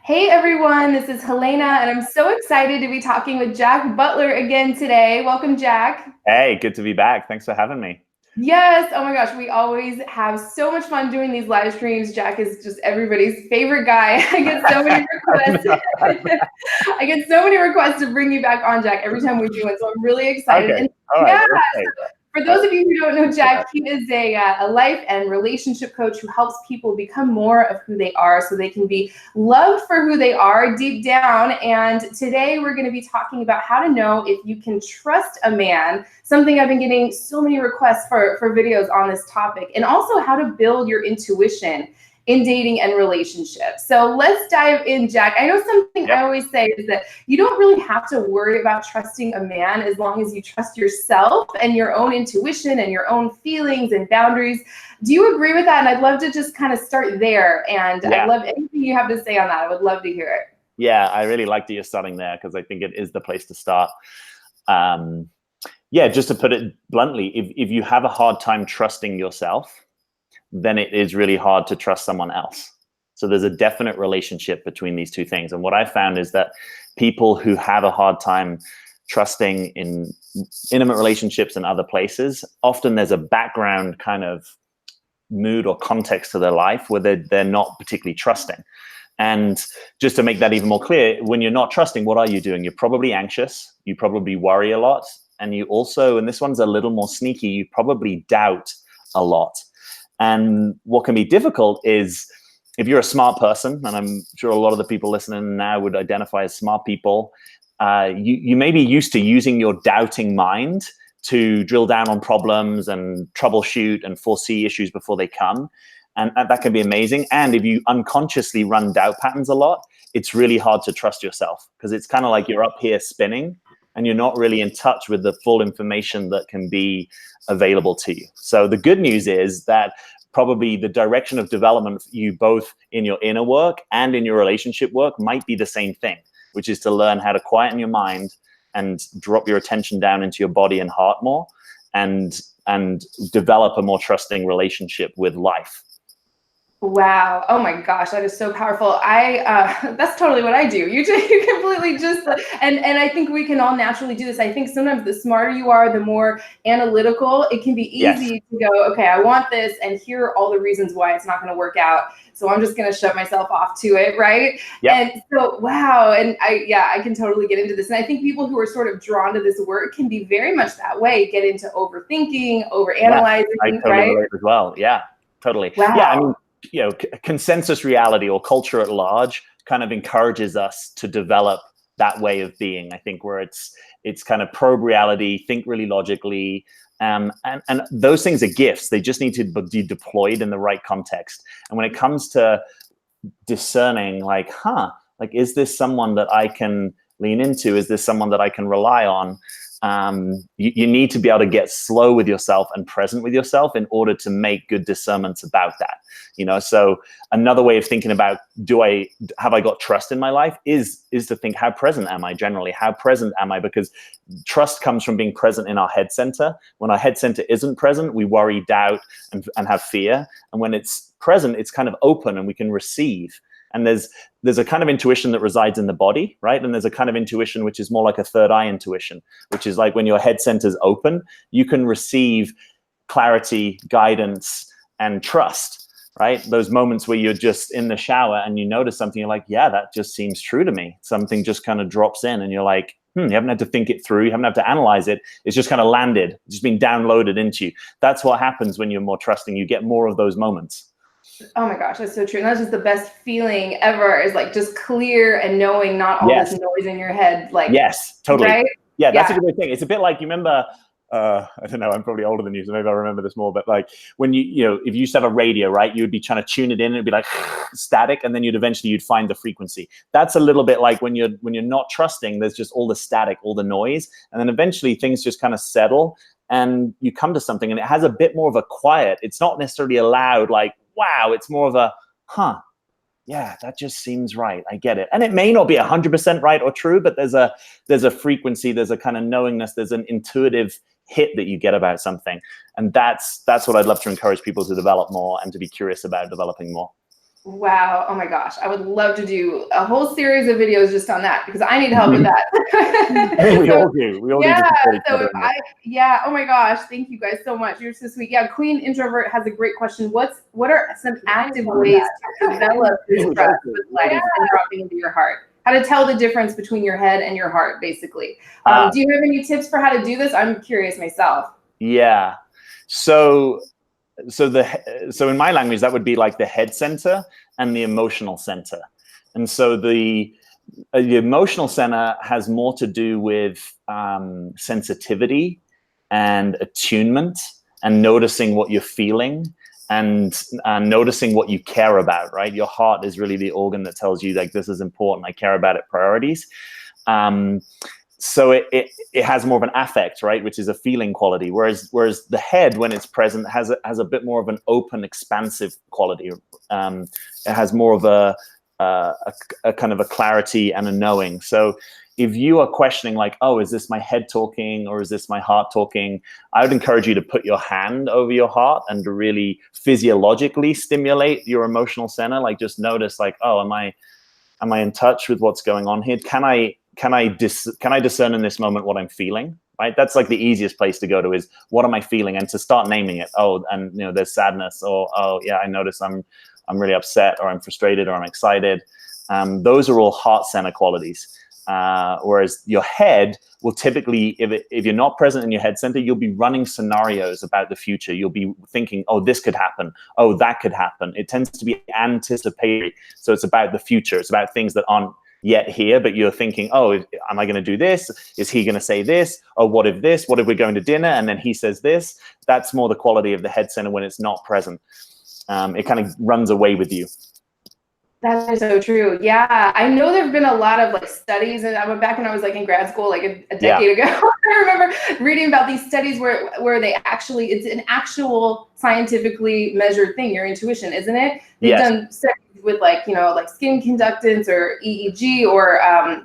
Hey everyone, this is Helena, and I'm so excited to be talking with Jack Butler again today. Welcome, Jack. Hey, good to be back. Thanks for having me. Yes, oh my gosh, we always have so much fun doing these live streams. Jack is just everybody's favorite guy. I get so many requests. I get so many requests to bring you back on, Jack, every time we do it. So I'm really excited. Okay. And All right. yeah, Okay. for those of you who don't know Jack, he is a life and relationship coach who helps people become more of who they are so they can be loved for who they are deep down. And today we're going to be talking about how to know if you can trust a man, something I've been getting so many requests for videos on this topic, and also how to build your intuition in dating and relationships. So let's dive in, Jack. I know something I always say is that you don't really have to worry about trusting a man as long as you trust yourself and your own intuition and your own feelings and boundaries. Do you agree with that? And I'd love to just kind of start there. And I'd love anything you have to say on that. I would love to hear it. Yeah, I really like that you're starting there because I think it is the place to start. Just to put it bluntly, if you have a hard time trusting yourself, then it is really hard to trust someone else. So there's a definite relationship between these two things. And what I found is that people who have a hard time trusting in intimate relationships and other places, often there's a background kind of mood or context to their life where they're not particularly trusting. And just to make that even more clear, when you're not trusting, what are you doing? You're probably anxious. You probably worry a lot. And you also, and this one's a little more sneaky, you probably doubt a lot. And what can be difficult is if you're a smart person, and I'm sure a lot of the people listening now would identify as smart people, you may be used to using your doubting mind to drill down on problems and troubleshoot and foresee issues before they come. And that can be amazing. And if you unconsciously run doubt patterns a lot, it's really hard to trust yourself because it's kind of like you're up here spinning and you're not really in touch with the full information that can be available to you. So the good news is that probably the direction of development for you both in your inner work and in your relationship work might be the same thing, which is to learn how to quieten your mind and drop your attention down into your body and heart more and develop a more trusting relationship with life. Wow. Oh my gosh, that is so powerful. That's totally what I do. You completely just, and I think we can all naturally do this. I think sometimes the smarter you are, the more analytical. It can be easy to go, okay, I want this, and here are all the reasons why it's not going to work out. So I'm just going to shut myself off to it, right? Yep. And so, wow. And I can totally get into this. And I think people who are sort of drawn to this work can be very much that way, get into overthinking, overanalyzing, I totally relate as well. Yeah, totally. Wow. Yeah, I mean, consensus reality or culture at large kind of encourages us to develop that way of being. I think where it's kind of probe reality, think really logically, and those things are gifts. They just need to be deployed in the right context. And when it comes to discerning, like, is this someone that I can lean into? Is this someone that I can rely on? You need to be able to get slow with yourself and present with yourself in order to make good discernments about that. So another way of thinking about have I got trust in my life is to think, how present am I generally? How present am I? Because trust comes from being present in our head center. When our head center isn't present, we worry, doubt, and have fear. And when it's present, it's kind of open and we can receive. And there's a kind of intuition that resides in the body, right? And there's a kind of intuition which is more like a third eye intuition, which is like when your head center's open, you can receive clarity, guidance, and trust, right? Those moments where you're just in the shower and you notice something, you're like, yeah, that just seems true to me. Something just kind of drops in and you're like, you haven't had to think it through. You haven't had to analyze it. It's just kind of landed. It's just been downloaded into you. That's what happens when you're more trusting. You get more of those moments. Oh my gosh, that's so true. And that's just the best feeling ever, is like just clear and knowing not all this noise in your head. Like, yes, totally. Right? Yeah, that's a good thing. It's a bit like, you remember, I don't know, I'm probably older than you, so maybe I remember this more, but like when if you used to have a radio, right, you would be trying to tune it in and it'd be like static, and then you'd find the frequency. That's a little bit like when you're not trusting, there's just all the static, all the noise, and then eventually things just kind of settle and you come to something and it has a bit more of a quiet. It's not necessarily a loud, like, wow, it's more of a, yeah, that just seems right. I get it. And it may not be 100% right or true, but there's a frequency, there's a kind of knowingness, there's an intuitive hit that you get about something. And that's what I'd love to encourage people to develop more and to be curious about developing more. Wow. Oh my gosh. I would love to do a whole series of videos just on that because I need help with that. I think we all do. We all need to support each other. Yeah. Oh my gosh. Thank you guys so much. You're so sweet. Yeah. Queen Introvert has a great question. What are some active ways to develop this trust with life and dropping into your heart? How to tell the difference between your head and your heart, basically. Do you have any tips for how to do this? I'm curious myself. Yeah. So in my language, that would be like the head center and the emotional center. And so the emotional center has more to do with sensitivity and attunement and noticing what you're feeling and noticing what you care about, right? Your heart is really the organ that tells you, like, this is important, I care about it, priorities. So it has more of an affect, right, which is a feeling quality, whereas the head, when it's present, has a bit more of an open, expansive quality. It has more of a kind of a clarity and a knowing. So if you are questioning, like, oh, is this my head talking or is this my heart talking? I would encourage you to put your hand over your heart and to really physiologically stimulate your emotional center. Like, just notice, like, oh, am I in touch with what's going on here? Can I discern in this moment what I'm feeling? Right? That's like the easiest place to go to, is what am I feeling, and to start naming it. Oh, and there's sadness, or oh yeah, I notice I'm really upset, or I'm frustrated, or I'm excited. Those are all heart center qualities. Whereas your head will typically, if you're not present in your head center, you'll be running scenarios about the future. You'll be thinking, oh, this could happen. Oh, that could happen. It tends to be anticipatory. So it's about the future. It's about things that aren't yet here, but you're thinking, oh, am I going to do this? Is he going to say this? Oh, what if this? What if we're going to dinner and then he says this? That's more the quality of the head center when it's not present. It kind of runs away with you. That is so true. Yeah, I know there've been a lot of like studies, and I went back when I was like in grad school, like a decade ago. I remember reading about these studies where they actually, it's an actual scientifically measured thing, your intuition, isn't it? They've done studies with like skin conductance or EEG or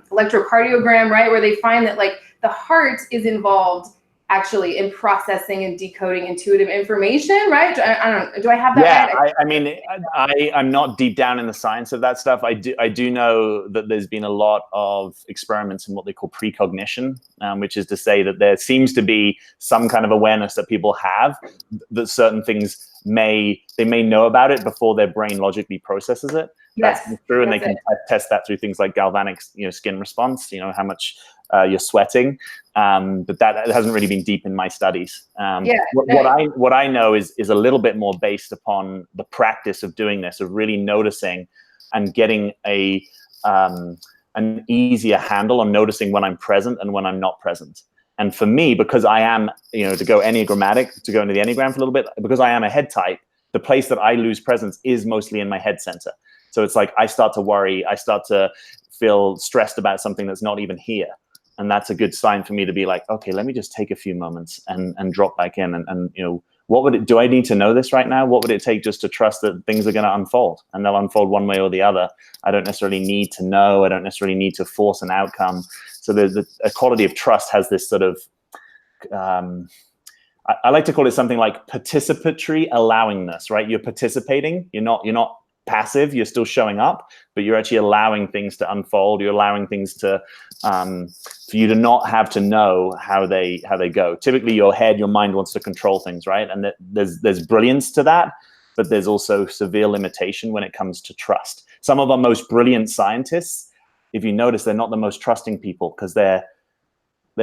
electrocardiogram, right, where they find that like the heart is involved actually in processing and decoding intuitive information, right? I don't. Do I have that right? I mean, I'm not deep down in the science of that stuff. I do know that there's been a lot of experiments in what they call precognition, which is to say that there seems to be some kind of awareness that people have that certain things they may know about it before their brain logically processes it. Yes, that's true, and they can test that through things like galvanic, skin response. How much you're sweating, but that hasn't really been deep in my studies. What I know is a little bit more based upon the practice of doing this, of really noticing and getting an easier handle on noticing when I'm present and when I'm not present. And for me, because I am, to go enneagrammatic, to go into the Enneagram for a little bit, because I am a head type, the place that I lose presence is mostly in my head center. So it's like I start to worry, I start to feel stressed about something that's not even here. And that's a good sign for me to be like, okay, let me just take a few moments and drop back in. And do I need to know this right now? What would it take just to trust that things are going to unfold, and they'll unfold one way or the other? I don't necessarily need to know. I don't necessarily need to force an outcome. So a quality of trust has this sort of, I like to call it something like participatory allowingness, right? You're participating. You're not passive. You're still showing up, but you're actually allowing things to unfold. You're allowing things to, for you to not have to know how they go. Typically, your mind wants to control things, right? And there's brilliance to that, but there's also severe limitation when it comes to trust. Some of our most brilliant scientists, if you notice, they're not the most trusting people because they're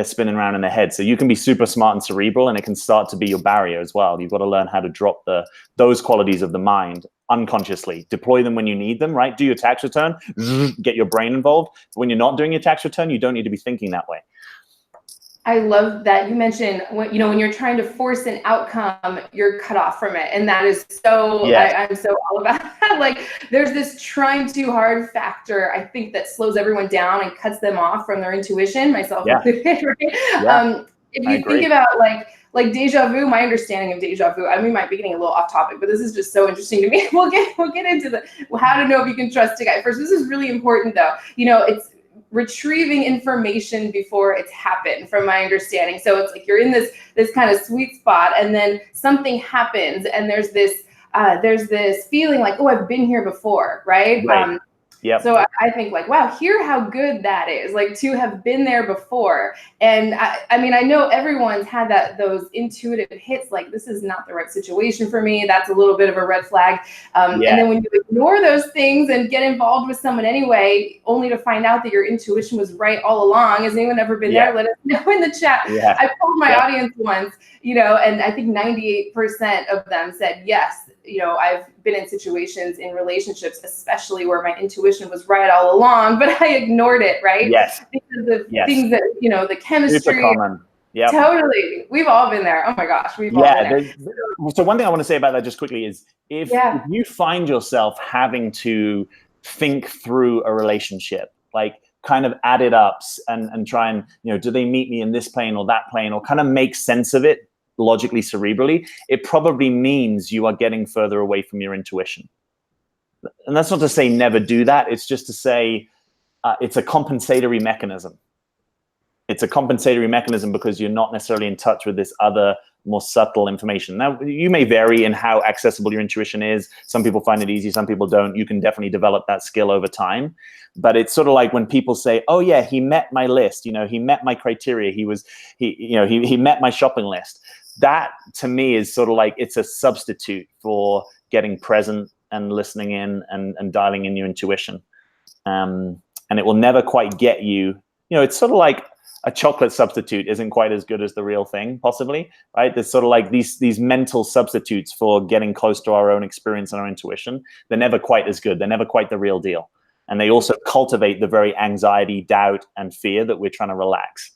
spinning around in their head. So you can be super smart and cerebral, and it can start to be your barrier as well. You've got to learn how to drop those qualities of the mind unconsciously. Deploy them when you need them, right? Do your tax return, get your brain involved. But when you're not doing your tax return, you don't need to be thinking that way. I love that you mentioned when you're trying to force an outcome, you're cut off from it. And that is so, I'm so all about that. Like there's this trying too hard factor, I think, that slows everyone down and cuts them off from their intuition, myself included, right? Yeah. If you think about like deja vu, my understanding of deja vu, we might be getting a little off topic, but this is just so interesting to me. We'll get into how to know if you can trust a guy. First, this is really important though. It's retrieving information before it's happened, from my understanding. So it's like you're in this kind of sweet spot, and then something happens, and there's this there's this feeling like, oh, I've been here before, right? Right. Yep. So I think like, wow, hear how good that is, like to have been there before. And I mean, I know everyone's had those intuitive hits, like this is not the right situation for me. That's a little bit of a red flag. And then when you ignore those things and get involved with someone anyway, only to find out that your intuition was right all along. Has anyone ever been there? Let us know in the chat. I told my audience once, you know, and I think 98% of them said, yes, you know, I've been in situations in relationships, especially where my intuition was right all along, but I ignored it, right? Yes. Because of things that, you know, the chemistry. Super common. Yep. Totally. We've all been there. Oh my gosh. We've all been there. So one thing I want to say about that just quickly is if you find yourself having to think through a relationship, like kind of add it up and try and, you know, do they meet me in this plane or that plane, or kind of make sense of it logically, cerebrally, it probably means you are getting further away from your intuition. And that's not to say never do that. It's just to say it's a compensatory mechanism. It's a compensatory mechanism because you're not necessarily in touch with this other more subtle information. Now, you may vary in how accessible your intuition is. Some people find it easy, some people don't. You can definitely develop that skill over time. But it's sort of like when people say, oh yeah, he met my list, you know, he met my criteria, he met my shopping list. That to me is sort of like, it's a substitute for getting present and listening in and dialing in your intuition. And it will never quite get you, you know, it's sort of like a chocolate substitute isn't quite as good as the real thing, possibly, right? There's sort of like these mental substitutes for getting close to our own experience and our intuition. They're never quite as good. They're never quite the real deal. And they also cultivate the very anxiety, doubt, and fear that we're trying to relax.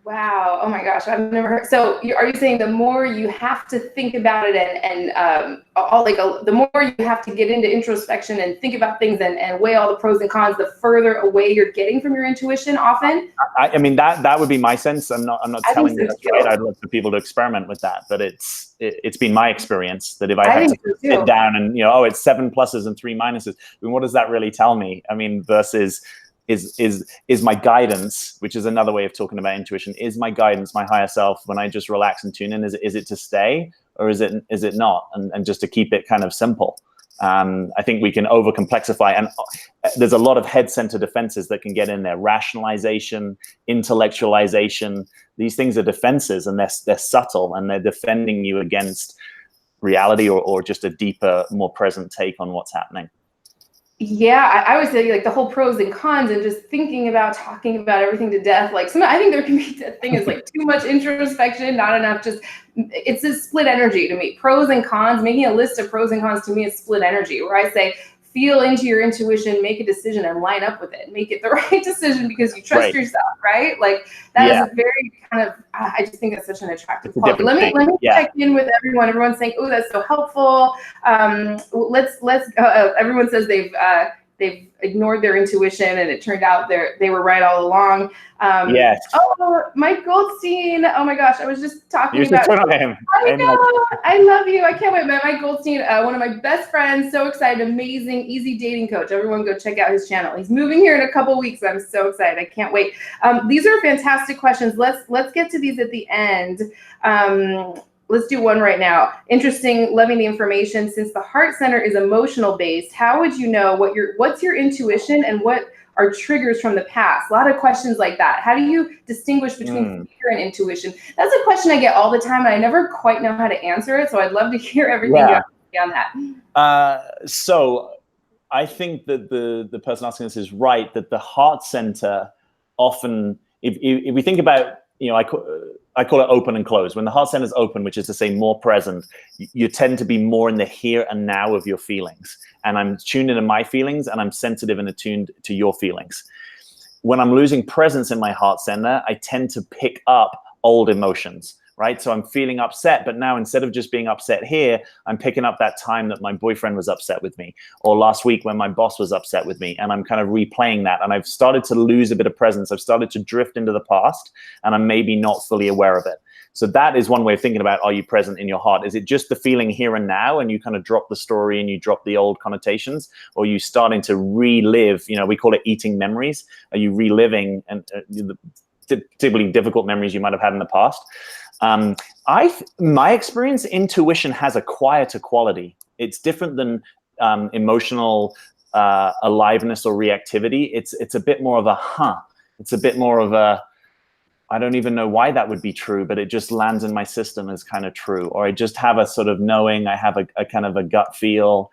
Wow. Oh my gosh. I've never heard. So are you saying the more you have to think about it the more you have to get into introspection and think about things and weigh all the pros and cons, the further away you're getting from your intuition often? I mean, that would be my sense. I'm not telling you that's right. I'd love for people to experiment with that, but it's been my experience that if I had to sit down and, you know, oh, it's 7 pluses and 3 minuses, I mean, what does that really tell me? I mean, versus is my guidance, which is another way of talking about intuition, is my guidance, my higher self, when I just relax and tune in, is it to stay or is it not? And just to keep it kind of simple. I think we can over complexify, and there's a lot of head center defenses that can get in there. Rationalization, intellectualization, these things are defenses, and they're subtle, and they're defending you against reality or just a deeper, more present take on what's happening. Yeah, I always say like the whole pros and cons and just thinking about talking about everything to death. Like I think there can be a thing is like too much introspection, not enough. Just it's a split energy to me. Pros and cons, making a list of pros and cons to me is split energy. Where I say feel into your intuition, make a decision, and line up with it. Make it the right decision because you trust yourself, right? Like that is a very kind of. I just think that's such an attractive quality. Let me check in with everyone. Everyone's saying, "Oh, that's so helpful." Let's. Everyone says they've ignored their intuition and it turned out they were right all along. Yes. Oh, Mike Goldstein. Oh my gosh, I was just talking about him. I know. I love you. I can't wait. Mike Goldstein, one of my best friends. So excited. Amazing, easy dating coach. Everyone go check out his channel. He's moving here in a couple weeks. I'm so excited. I can't wait. These are fantastic questions. Let's get to these at the end. Let's do one right now. Interesting, loving the information. Since the Hart Center is emotional based, how would you know what's your intuition and what are triggers from the past? A lot of questions like that. How do you distinguish between fear and intuition? That's a question I get all the time, and I never quite know how to answer it. So I'd love to hear everything you have to say on that. So I think that the person asking this is right, that the Hart Center often, if we think about, you know, I call it open and closed. When the Heart Center is open, which is to say more present, you tend to be more in the here and now of your feelings. And I'm tuned into my feelings, and I'm sensitive and attuned to your feelings. When I'm losing presence in my Heart Center, I tend to pick up old emotions, right? So I'm feeling upset, but now instead of just being upset here, I'm picking up that time that my boyfriend was upset with me, or last week when my boss was upset with me, and I'm kind of replaying that. And I've started to lose a bit of presence. I've started to drift into the past, and I'm maybe not fully aware of it. So that is one way of thinking about, are you present in your heart? Is it just the feeling here and now, and you kind of drop the story and you drop the old connotations? Or are you starting to relive, you know, we call it eating memories. Are you reliving and particularly difficult memories you might have had in the past. My experience, intuition has a quieter quality. It's different than emotional aliveness or reactivity. It's a bit more of a It's a bit more of a, I don't even know why that would be true, but it just lands in my system as kind of true. Or I just have a sort of knowing, I have a kind of a gut feel.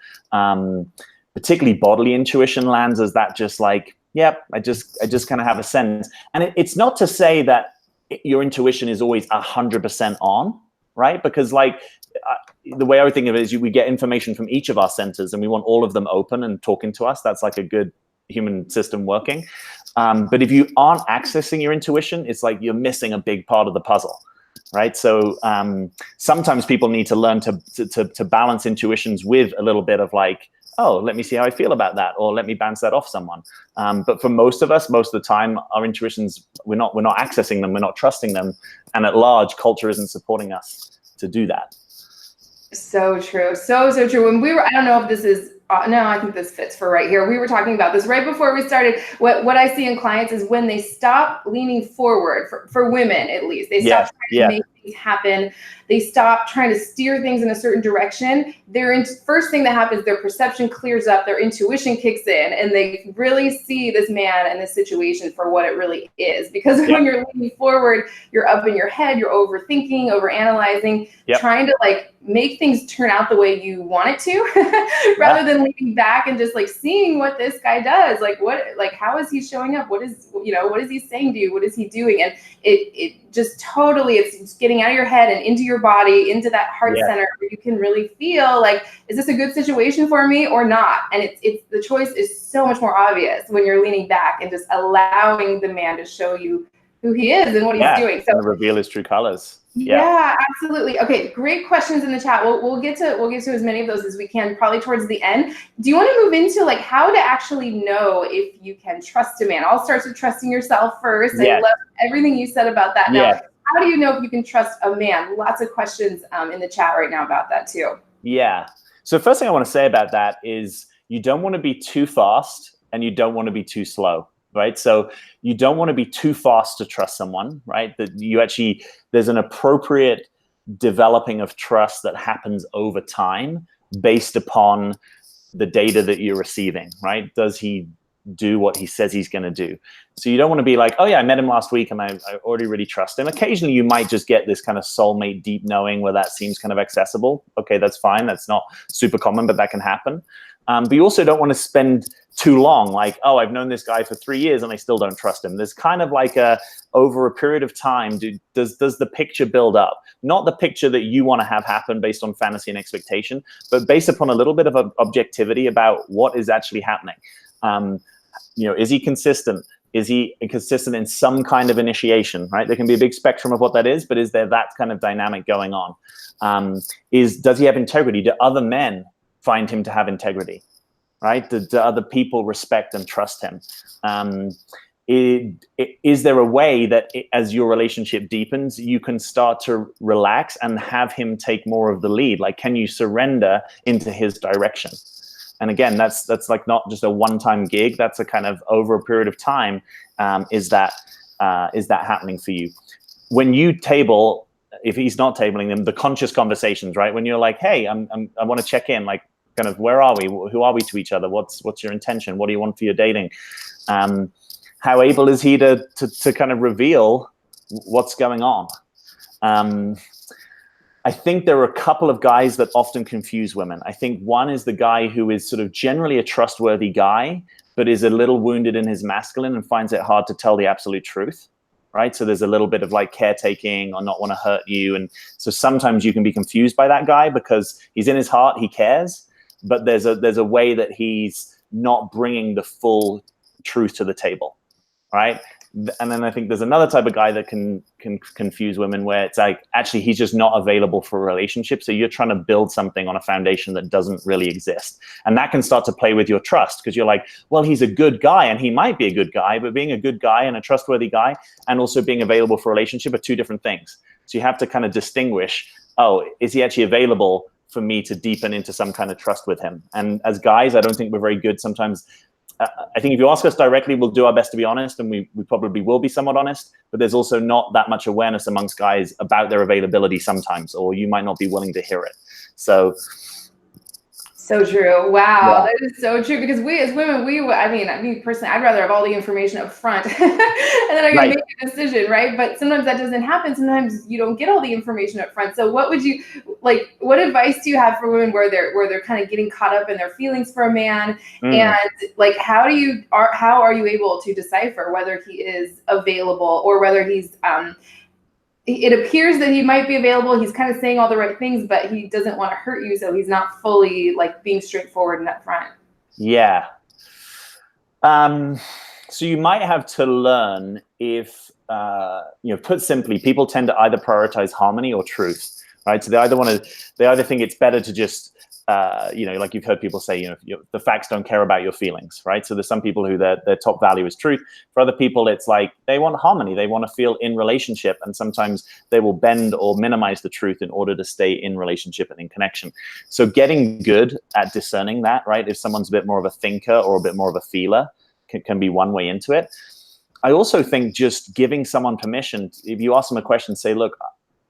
Particularly bodily intuition lands as that just like, yep, I just kind of have a sense. And it's not to say that your intuition is always 100% on, right? Because like the way I would think of it is we get information from each of our centers and we want all of them open and talking to us. That's like a good human system working. But if you aren't accessing your intuition, it's like you're missing a big part of the puzzle, right? So sometimes people need to learn to balance intuitions with a little bit of like, oh, let me see how I feel about that, or let me bounce that off someone. But for most of us, most of the time, our intuitions, we're not accessing them, we're not trusting them, and at large, culture isn't supporting us to do that. So true, so true. When we were, I don't know if this is, no, I think this fits for right here. We were talking about this right before we started. What I see in clients is when they stop leaning forward, for women at least, they stop trying to make things happen. They stop trying to steer things in a certain direction. First thing that happens, their perception clears up, their intuition kicks in, and they really see this man and this situation for what it really is. Because when you're leaning forward, you're up in your head, you're overthinking, overanalyzing, trying to like make things turn out the way you want it to, rather than leaning back and just like seeing what this guy does. Like how is he showing up? What is he saying to you? What is he doing? And it just totally, it's getting out of your head and into your body, into that heart center where you can really feel like, is this a good situation for me or not? And it's the choice is so much more obvious when you're leaning back and just allowing the man to show you who he is and what he's doing. So and reveal his true colors. Yeah, absolutely. Okay, great questions in the chat. We'll get to as many of those as we can, probably towards the end. Do you want to move into like how to actually know if you can trust a man? All starts with trusting yourself first. I love everything you said about that. Now, how do you know if you can trust a man? Lots of questions in the chat right now about that too. Yeah. So first thing I want to say about that is you don't want to be too fast and you don't want to be too slow. Right. So you don't want to be too fast to trust someone, right? That there's an appropriate developing of trust that happens over time based upon the data that you're receiving, right? Does he do what he says he's going to do? So you don't want to be like, oh yeah, I met him last week and I already really trust him. Occasionally you might just get this kind of soulmate deep knowing where that seems kind of accessible. Okay, that's fine. That's not super common, but that can happen. But you also don't want to spend too long, like, oh, I've known this guy for 3 years and I still don't trust him. There's kind of like over a period of time, does the picture build up? Not the picture that you want to have happen based on fantasy and expectation, but based upon a little bit of objectivity about what is actually happening. Is he consistent? Is he consistent in some kind of initiation, right? There can be a big spectrum of what that is, but is there that kind of dynamic going on? Does he have integrity? Do other men find him to have integrity? Right? Do other people respect and trust him? Is there a way that as your relationship deepens, you can start to relax and have him take more of the lead? Like, can you surrender into his direction? And again, that's like not just a one-time gig. That's a kind of over a period of time. Is that happening for you? When you table, if he's not tabling them, the conscious conversations, right? When you're like, hey, I want to check in, like, kind of, where are we? Who are we to each other? What's your intention? What do you want for your dating? How able is he to kind of reveal what's going on? I think there are a couple of guys that often confuse women. I think one is the guy who is sort of generally a trustworthy guy, but is a little wounded in his masculine and finds it hard to tell the absolute truth. Right? So there's a little bit of like caretaking or not want to hurt you. And so sometimes you can be confused by that guy because he's in his heart, he cares, but there's a way that he's not bringing the full truth to the table, right? And then I think there's another type of guy that can confuse women where it's like, actually, he's just not available for a relationship. So you're trying to build something on a foundation that doesn't really exist. And that can start to play with your trust because you're like, well, he's a good guy and he might be a good guy, but being a good guy and a trustworthy guy and also being available for a relationship are two different things. So you have to kind of distinguish, oh, is he actually available for me to deepen into some kind of trust with him? And as guys, I don't think we're very good sometimes I think if you ask us directly, we'll do our best to be honest, and we probably will be somewhat honest, but there's also not that much awareness amongst guys about their availability sometimes, or you might not be willing to hear it. So true. Wow, that is so true. Because we as women, I mean, personally, I'd rather have all the information up front and then I can make a decision, right? But sometimes that doesn't happen. Sometimes you don't get all the information up front. So what would you like? What advice do you have for women where they're kind of getting caught up in their feelings for a man, and like how are you able to decipher whether he is available or whether he's it appears that he might be available. He's kind of saying all the right things, but he doesn't want to hurt you, so he's not fully like being straightforward and upfront. Yeah. So you might have to learn if, put simply, people tend to either prioritize harmony or truth, right? So they either think it's better to just, like you've heard people say, the facts don't care about your feelings, right? So there's some people who their top value is truth. For other people, it's like they want harmony. They want to feel in relationship. And sometimes they will bend or minimize the truth in order to stay in relationship and in connection. So getting good at discerning that, right? If someone's a bit more of a thinker or a bit more of a feeler can be one way into it. I also think just giving someone permission, if you ask them a question, say, look,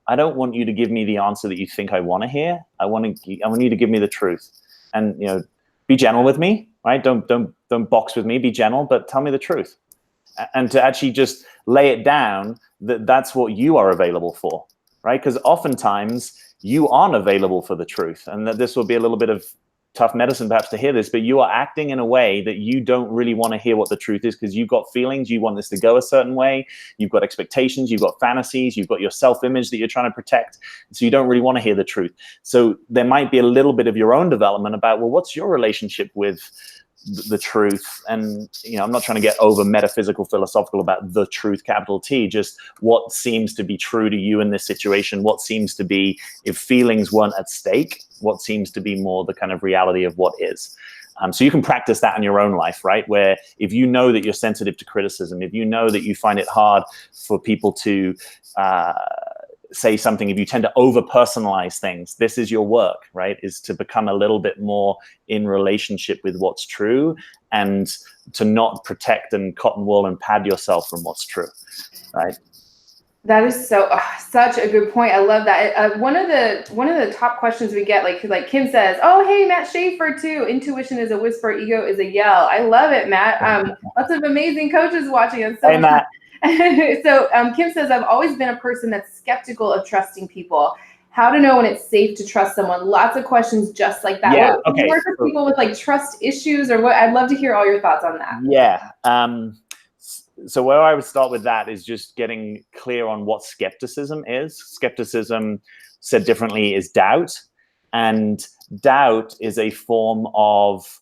I don't want you to give me the answer that you think I want to hear. I want you to give me the truth, and be gentle with me, right? Don't box with me. Be gentle, but tell me the truth, and to actually just lay it down that's what you are available for, right? Because oftentimes you aren't available for the truth, and that this will be a little bit of tough medicine perhaps to hear this, but you are acting in a way that you don't really want to hear what the truth is, because you've got feelings, you want this to go a certain way, you've got expectations, you've got fantasies, you've got your self-image that you're trying to protect, so you don't really want to hear the truth. So there might be a little bit of your own development about, well, what's your relationship with the truth? And I'm not trying to get over metaphysical, philosophical about the truth, capital T, just what seems to be true to you in this situation, what seems to be, if feelings weren't at stake, what seems to be more the kind of reality of what is. So you can practice that in your own life, right? Where if you know that you're sensitive to criticism, if you know that you find it hard for people to say something, if you tend to over-personalize things, this is your work, right? Is to become a little bit more in relationship with what's true, and to not protect and cotton wool and pad yourself from what's true, right? That is such a good point. I love that. One of the top questions we get, like Kim says, "Oh, hey, Matt Schaefer too. Intuition is a whisper, ego is a yell." I love it, Matt. Lots of amazing coaches watching us. Hey, Matt. So Kim says, "I've always been a person that's skeptical of trusting people. How to know when it's safe to trust someone?" Lots of questions just like that. Yeah. Okay. Work with people with like trust issues, or what? I'd love to hear all your thoughts on that. Yeah. So where I would start with that is just getting clear on what skepticism is. Skepticism, said differently, is doubt. And doubt is a form of,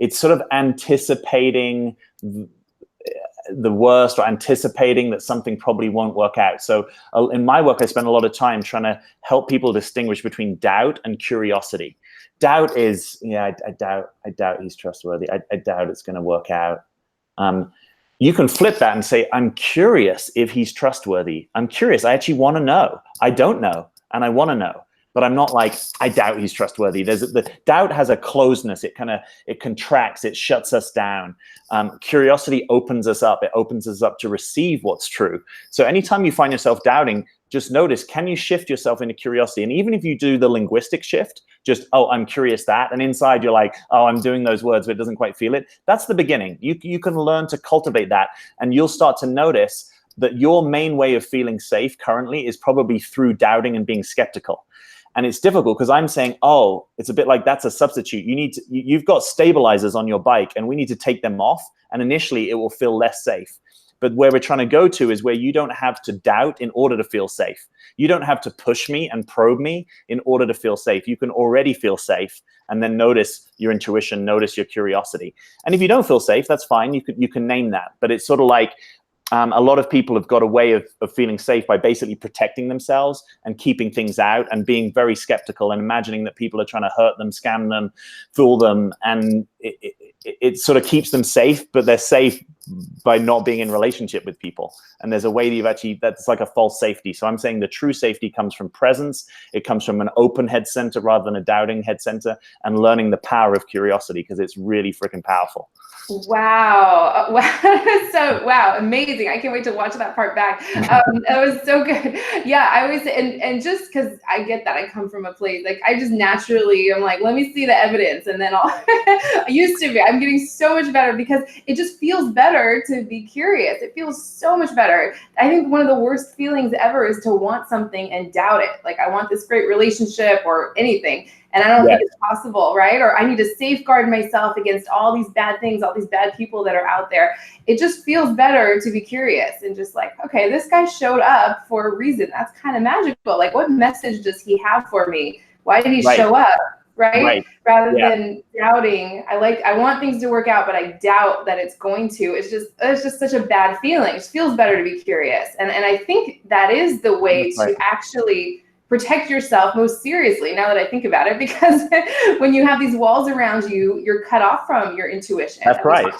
it's sort of anticipating the worst, or anticipating that something probably won't work out. So in my work, I spend a lot of time trying to help people distinguish between doubt and curiosity. Doubt is, I doubt he's trustworthy. I doubt it's going to work out. You can flip that and say, I'm curious if he's trustworthy. I'm curious. I actually want to know. I don't know, and I want to know. But I'm not like, I doubt he's trustworthy. The doubt has a closeness. It contracts. It shuts us down. Curiosity opens us up. It opens us up to receive what's true. So anytime you find yourself doubting, just notice, can you shift yourself into curiosity? And even if you do the linguistic shift, just, oh, I'm curious that, and inside you're like, oh, I'm doing those words, but it doesn't quite feel it. That's the beginning. You can learn to cultivate that, and you'll start to notice that your main way of feeling safe currently is probably through doubting and being skeptical. And it's difficult because I'm saying, oh, it's a bit like that's a substitute. You've got stabilizers on your bike, and we need to take them off. And initially it will feel less safe. But where we're trying to go to is where you don't have to doubt in order to feel safe. You don't have to push me and probe me in order to feel safe. You can already feel safe, and then notice your intuition, notice your curiosity. And if you don't feel safe, that's fine. You can name that. But it's sort of like, a lot of people have got a way of feeling safe by basically protecting themselves and keeping things out and being very skeptical and imagining that people are trying to hurt them, scam them, fool them. And it sort of keeps them safe, but they're safe by not being in relationship with people. And there's a way that you've actually, that's like a false safety. So I'm saying the true safety comes from presence. It comes from an open head center rather than a doubting head center, and learning the power of curiosity, because it's really freaking powerful. Wow. So, wow, amazing. I can't wait to watch that part back. That was so good. Yeah, I always, and just because I get that, I come from a place, like, I just naturally, I'm like, let me see the evidence, and then I used to be. I'm getting so much better because it just feels better to be curious. It feels so much better. I think one of the worst feelings ever is to want something and doubt it. Like, I want this great relationship or anything, and I don't think it's possible, right? Or I need to safeguard myself against all these bad things, all these bad people that are out there. It just feels better to be curious and just like, okay, this guy showed up for a reason. That's kind of magical. Like, what message does he have for me? Why did he show up? Right? Rather than doubting. I want things to work out, but I doubt that it's going to. It's just such a bad feeling. It just feels better to be curious. And I think that is the way to actually protect yourself most seriously, now that I think about it, because when you have these walls around you, you're cut off from your intuition. That's right.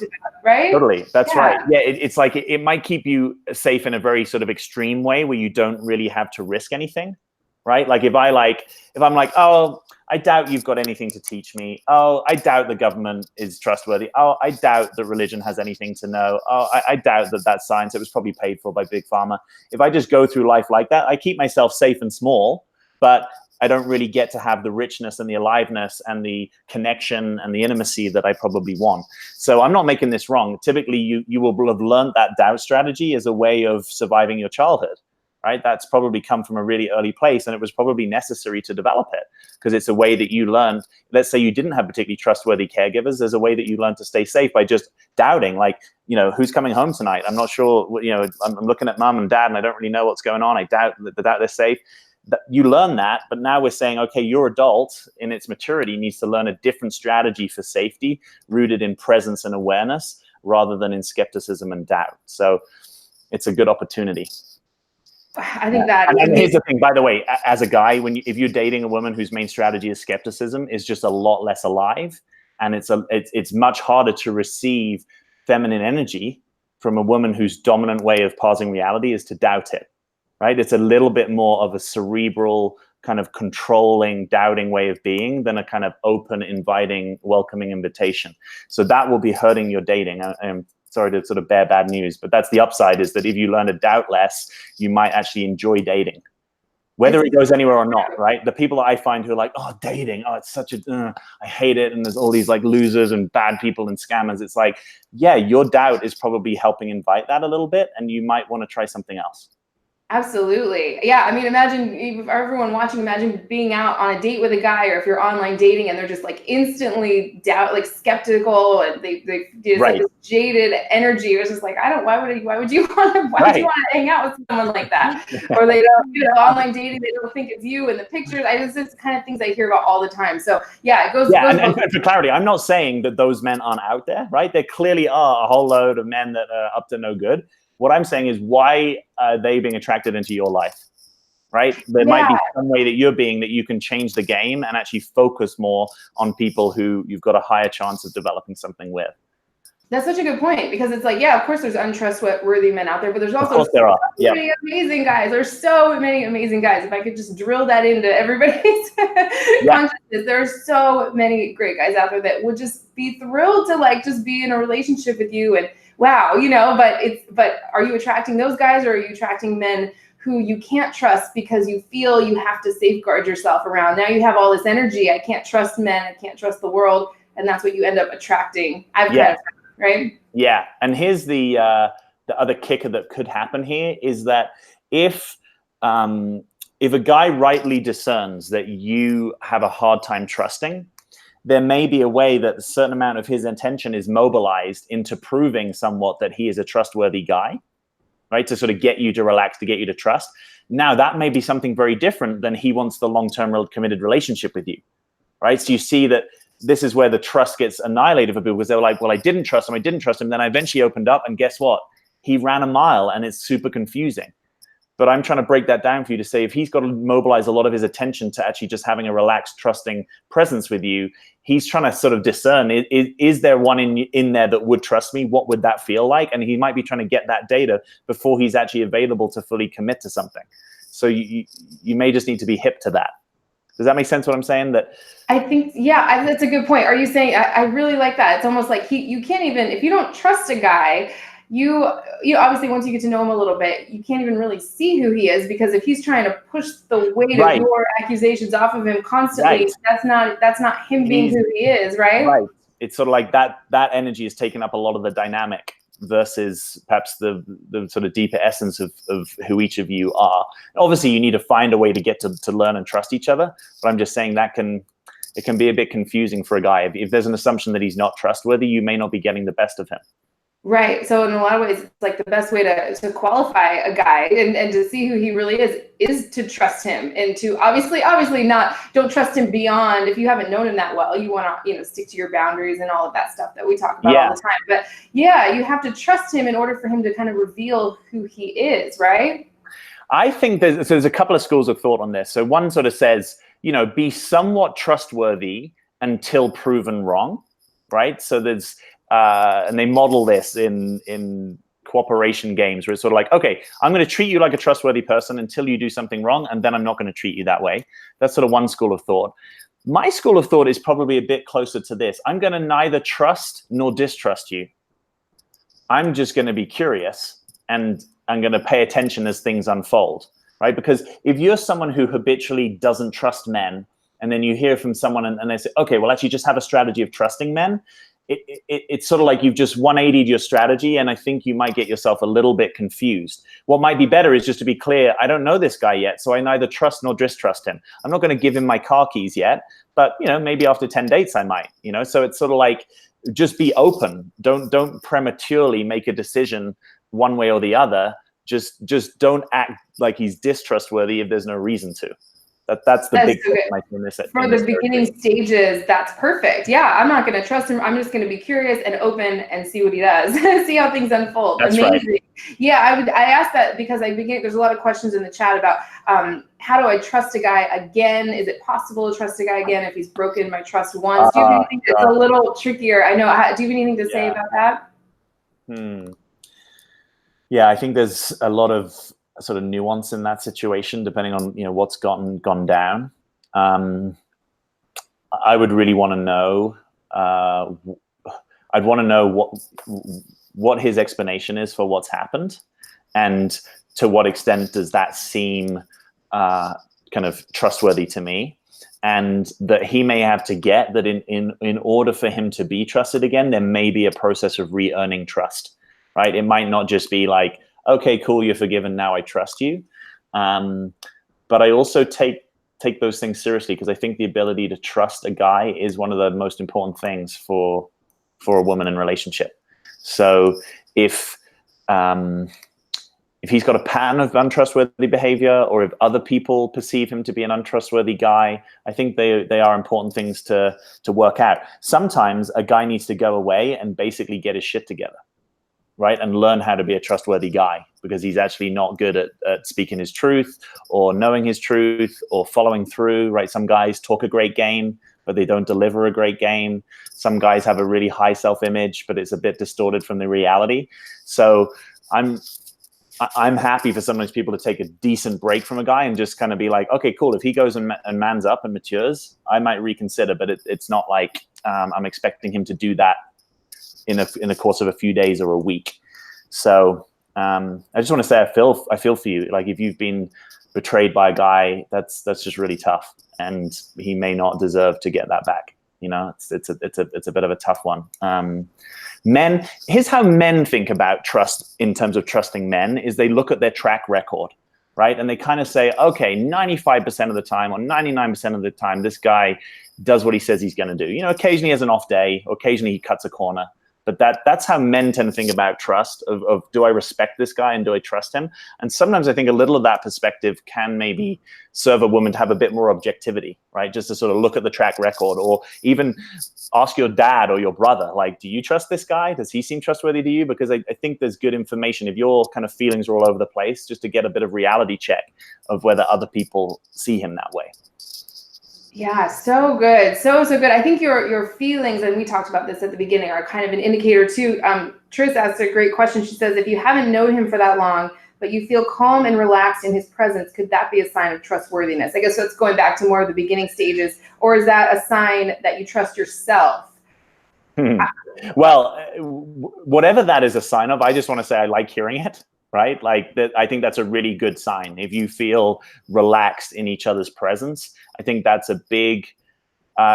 Right? Totally. That's right. Yeah, it's like it might keep you safe in a very sort of extreme way where you don't really have to risk anything, right? Like if I'm like, oh, I doubt you've got anything to teach me. Oh, I doubt the government is trustworthy. Oh, I doubt that religion has anything to know. Oh, I doubt that science, it was probably paid for by Big Pharma. If I just go through life like that, I keep myself safe and small, but I don't really get to have the richness and the aliveness and the connection and the intimacy that I probably want. So I'm not making this wrong. Typically, you will have learned that doubt strategy as a way of surviving your childhood. Right? That's probably come from a really early place, and it was probably necessary to develop it because it's a way that you learned. Let's say you didn't have particularly trustworthy caregivers. There's a way that you learn to stay safe by just doubting, like, who's coming home tonight? I'm not sure. I'm looking at mom and dad, and I don't really know what's going on. I doubt they're safe. You learn that, but now we're saying, okay, your adult in its maturity needs to learn a different strategy for safety, rooted in presence and awareness, rather than in skepticism and doubt. So it's a good opportunity. I think that. And here's the thing, by the way, as a guy, if you're dating a woman whose main strategy is skepticism, is just a lot less alive, and it's much harder to receive feminine energy from a woman whose dominant way of parsing reality is to doubt it. Right? It's a little bit more of a cerebral, kind of controlling, doubting way of being than a kind of open, inviting, welcoming invitation. So that will be hurting your dating. I'm sorry to sort of bear bad news, but that's the upside, is that if you learn to doubt less, you might actually enjoy dating, whether it goes anywhere or not, right? The people that I find who are like, oh, dating, oh, it's such a, I hate it. And there's all these like losers and bad people and scammers. It's like, yeah, your doubt is probably helping invite that a little bit, and you might want to try something else. Absolutely. Yeah. I mean, imagine everyone watching, imagine being out on a date with a guy, or if you're online dating and they're just like instantly skeptical, and they just like this jaded energy. It was just like, why would you want to hang out with someone like that? Or they don't, online dating, they don't think it's you in the pictures. It's the kind of things I hear about all the time. So yeah, it goes. Yeah. And for clarity, I'm not saying that those men aren't out there, right? There clearly are a whole load of men that are up to no good. What I'm saying is, why are they being attracted into your life, right? There might be some way that you can change the game and actually focus more on people who you've got a higher chance of developing something with. That's such a good point, because it's like, yeah, of course there's untrustworthy men out there, but there's also so many amazing guys. There's so many amazing guys. If I could just drill that into everybody's consciousness, there are so many great guys out there that would just be thrilled to like just be in a relationship with you. And wow, but are you attracting those guys, or are you attracting men who you can't trust because you feel you have to safeguard yourself around? Now you have all this energy. I can't trust men. I can't trust the world. And that's what you end up attracting. Right? Yeah. And here's the other kicker that could happen here is that if a guy rightly discerns that you have a hard time trusting, there may be a way that a certain amount of his attention is mobilized into proving somewhat that he is a trustworthy guy, right? To sort of get you to relax, to get you to trust. Now, that may be something very different than he wants the long-term committed relationship with you, right? So you see that this is where the trust gets annihilated for people, because they were like, well, I didn't trust him. Then I eventually opened up, and guess what? He ran a mile, and it's super confusing. But I'm trying to break that down for you to say, if he's got to mobilize a lot of his attention to actually just having a relaxed, trusting presence with you, he's trying to sort of discern, is there one in there that would trust me? What would that feel like? And he might be trying to get that data before he's actually available to fully commit to something. So you may just need to be hip to that. Does that make sense what I'm saying? That I think, yeah, that's a good point. Are you saying, I really like that. It's almost like you can't even, if you don't trust a guy, you obviously, once you get to know him a little bit, you can't even really see who he is, because if he's trying to push the weight of your accusations off of him constantly, that's not him being who he is, right? Right. It's sort of like that energy is taking up a lot of the dynamic versus perhaps the sort of deeper essence of who each of you are. Obviously, you need to find a way to get to learn and trust each other. But I'm just saying that it can be a bit confusing for a guy. If there's an assumption that he's not trustworthy, you may not be getting the best of him. Right. So in a lot of ways, it's like the best way to qualify a guy and to see who he really is to trust him, and to obviously don't trust him beyond, if you haven't known him that well, you want to, stick to your boundaries and all of that stuff that we talk about all the time. But yeah, you have to trust him in order for him to kind of reveal who he is, right? I think there's a couple of schools of thought on this. So one sort of says, be somewhat trustworthy until proven wrong, right? So there's and they model this in cooperation games, where it's sort of like, okay, I'm going to treat you like a trustworthy person until you do something wrong, and then I'm not going to treat you that way. That's sort of one school of thought. My school of thought is probably a bit closer to this. I'm going to neither trust nor distrust you. I'm just going to be curious, and I'm going to pay attention as things unfold, right? Because if you're someone who habitually doesn't trust men, and then you hear from someone and they say, okay, well, actually just have a strategy of trusting men, it's sort of like you've just 180'd your strategy, and I think you might get yourself a little bit confused. What might be better is just to be clear, I don't know this guy yet, so I neither trust nor distrust him. I'm not going to give him my car keys yet, but maybe after 10 dates I might, so it's sort of like, just be open. Don't prematurely make a decision one way or the other. Just don't act like he's distrustworthy if there's no reason to. That's the big thing in this. For the beginning stages, that's perfect. Yeah, I'm not going to trust him. I'm just going to be curious and open and see what he does. See how things unfold. That's amazing. Right. Yeah, I asked that because there's a lot of questions in the chat about how do I trust a guy again? Is it possible to trust a guy again if he's broken my trust once? Do you have anything that's a little trickier? I know. Do you have anything to say about that? Yeah, I think there's a lot of sort of nuance in that situation, depending on what's gone down. I would really want to know. I'd want to know what his explanation is for what's happened, and to what extent does that seem kind of trustworthy to me, and that he may have to get that in order for him to be trusted again, there may be a process of re-earning trust, right? It might not just be like, okay, cool, you're forgiven, now I trust you. But I also take those things seriously, because I think the ability to trust a guy is one of the most important things for a woman in a relationship. So if he's got a pattern of untrustworthy behavior, or if other people perceive him to be an untrustworthy guy, I think they are important things to work out. Sometimes a guy needs to go away and basically get his shit together, right? And learn how to be a trustworthy guy, because he's actually not good at speaking his truth, or knowing his truth, or following through, right? Some guys talk a great game, but they don't deliver a great game. Some guys have a really high self-image, but it's a bit distorted from the reality. So I'm happy for some of those people to take a decent break from a guy and just kind of be like, okay, cool. If he goes and mans up and matures, I might reconsider, but it's not like I'm expecting him to do that in the course of a few days or a week. So I just want to say I feel for you. Like, if you've been betrayed by a guy, that's just really tough, and he may not deserve to get that back. It's a bit of a tough one. Men, here's how men think about trust in terms of trusting men, is they look at their track record, right? And they kind of say, okay, 95% of the time, or 99% of the time, this guy does what he says he's going to do. Occasionally he has an off day, or occasionally he cuts a corner, But that's how men tend to think about trust, of do I respect this guy and do I trust him? And sometimes I think a little of that perspective can maybe serve a woman to have a bit more objectivity, right? Just to sort of look at the track record, or even ask your dad or your brother, like, do you trust this guy? Does he seem trustworthy to you? Because I think there's good information if your kind of feelings are all over the place, just to get a bit of reality check of whether other people see him that way. Yeah, so good. So good. I think your feelings, and we talked about this at the beginning, are kind of an indicator too. Trish asked a great question. She says, if you haven't known him for that long, but you feel calm and relaxed in his presence, could that be a sign of trustworthiness? I guess that's going back to more of the beginning stages, or is that a sign that you trust yourself? Well, whatever that is a sign of, I just want to say I like hearing it. Right? Like that, I think that's a really good sign. If you feel relaxed in each other's presence, I think that's a big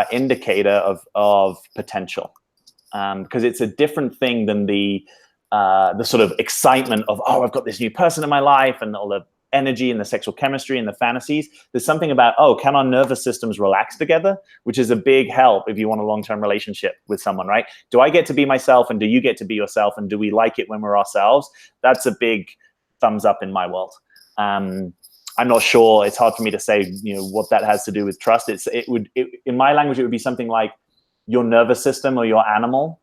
indicator of potential, because it's a different thing than the sort of excitement of, oh, I've got this new person in my life, and all the energy and the sexual chemistry and the fantasies. There's something about, oh, can our nervous systems relax together, which is a big help if you want a long-term relationship with someone, right? Do I get to be myself, and do you get to be yourself, and do we like it when we're ourselves? That's a big thumbs up in my world. I'm not sure. It's hard for me to say, what that has to do with trust. In my language, it would be something like your nervous system or your animal,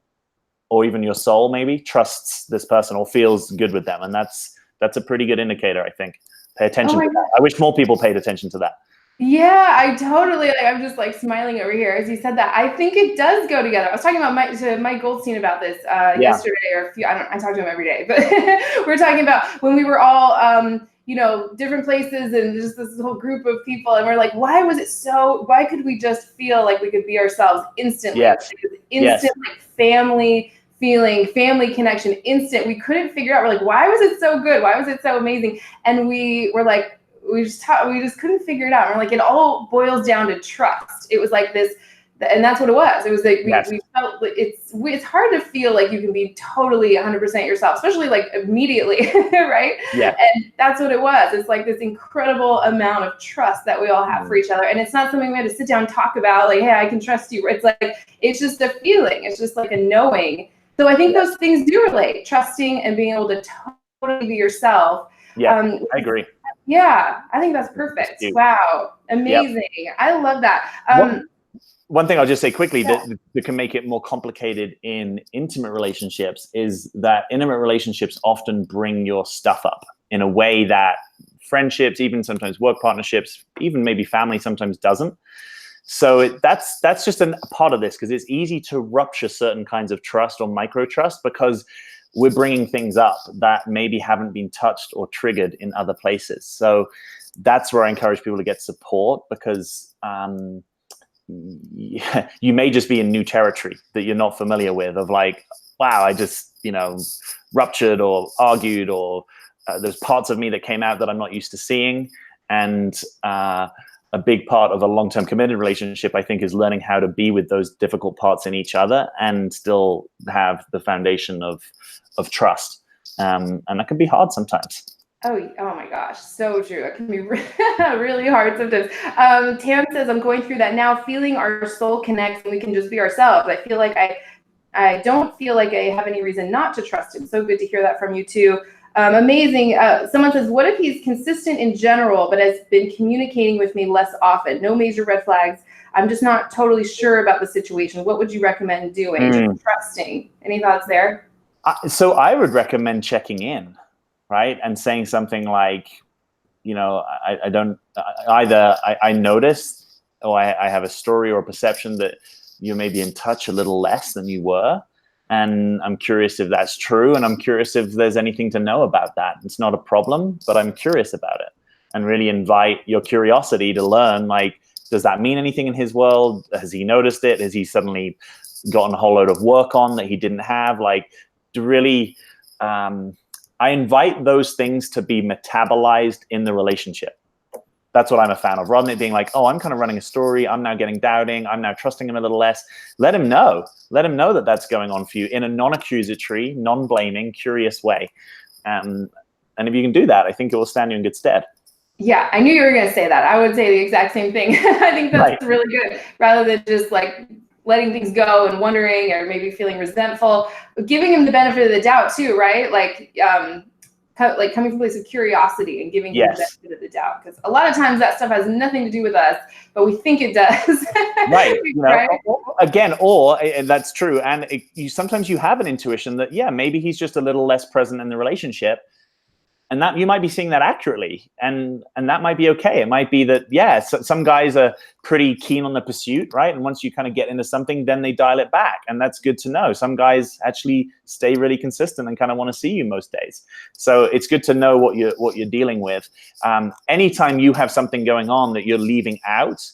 or even your soul maybe trusts this person or feels good with them, and that's a pretty good indicator, I think. Pay attention to that. I wish more people paid attention to that. Yeah, I totally, I'm just like smiling over here as you said that. I think it does go together. I was talking about to Mike Goldstein about this yesterday, or I talk to him every day, but we're talking about when we were all, different places, and just this whole group of people, and we're like, why could we just feel like we could be ourselves instantly? Yes. Instant, like family feeling, family connection, instant. We couldn't figure out, we're like, why was it so good? Why was it so amazing? And we were like, we just couldn't figure it out. And we're like, it all boils down to trust. It was like this, and that's what it was. It was like, we felt like it's hard to feel like you can be totally 100% yourself, especially like immediately, right? Yeah. And that's what it was. It's like this incredible amount of trust that we all have for each other. And it's not something we had to sit down and talk about, like, hey, I can trust you. It's like, it's just a feeling. It's just like a knowing. So I think those things do relate, trusting and being able to totally be yourself. Yeah, I agree. Yeah, I think that's perfect. Wow, amazing. Yep. I love that. One thing I'll just say quickly that can make it more complicated in intimate relationships is that intimate relationships often bring your stuff up in a way that friendships, even sometimes work partnerships, even maybe family sometimes doesn't. So that's just a part of this, because it's easy to rupture certain kinds of trust or micro trust because we're bringing things up that maybe haven't been touched or triggered in other places. So that's where I encourage people to get support, because you may just be in new territory that you're not familiar with, of like, wow, I just, ruptured or argued, or there's parts of me that came out that I'm not used to seeing. And a big part of a long-term committed relationship, I think, is learning how to be with those difficult parts in each other and still have the foundation of trust. And that can be hard sometimes. Oh my gosh, so true. It can be really hard sometimes. Tam says, I'm going through that now, feeling our soul connects and we can just be ourselves. I feel like I don't feel like I have any reason not to trust him. So good to hear that from you too. Amazing. Someone says, what if he's consistent in general, but has been communicating with me less often? No major red flags. I'm just not totally sure about the situation. What would you recommend doing? Trusting. Any thoughts there? So I would recommend checking in, right? And saying something like, I noticed, or I have a story or a perception that you may be in touch a little less than you were. And I'm curious if that's true. And I'm curious if there's anything to know about that. It's not a problem, but I'm curious about it. And really invite your curiosity to learn, like, does that mean anything in his world? Has he noticed it? Has he suddenly gotten a whole load of work on that he didn't have? Like, to really, I invite those things to be metabolized in the relationship. That's what I'm a fan of. Rather than it being like, oh, I'm kind of running a story, I'm now getting doubting, I'm now trusting him a little less. Let him know that that's going on for you in a non-accusatory, non-blaming, curious way. And if you can do that, I think it will stand you in good stead. Yeah, I knew you were going to say that. I would say the exact same thing. I think that's really good. Rather than just like letting things go and wondering, or maybe feeling resentful, but giving him the benefit of the doubt too, right? Like coming from a place of curiosity and giving him the benefit of the doubt, because a lot of times that stuff has nothing to do with us, but we think it does. Right. Right? Again, and that's true. And sometimes you have an intuition that, yeah, maybe he's just a little less present in the relationship. And that you might be seeing that accurately, and that might be okay. It might be that, yeah, some guys are pretty keen on the pursuit, right? And once you kind of get into something, then they dial it back, and that's good to know. Some guys actually stay really consistent and kind of want to see you most days. So it's good to know what you're dealing with. Anytime you have something going on that you're leaving out,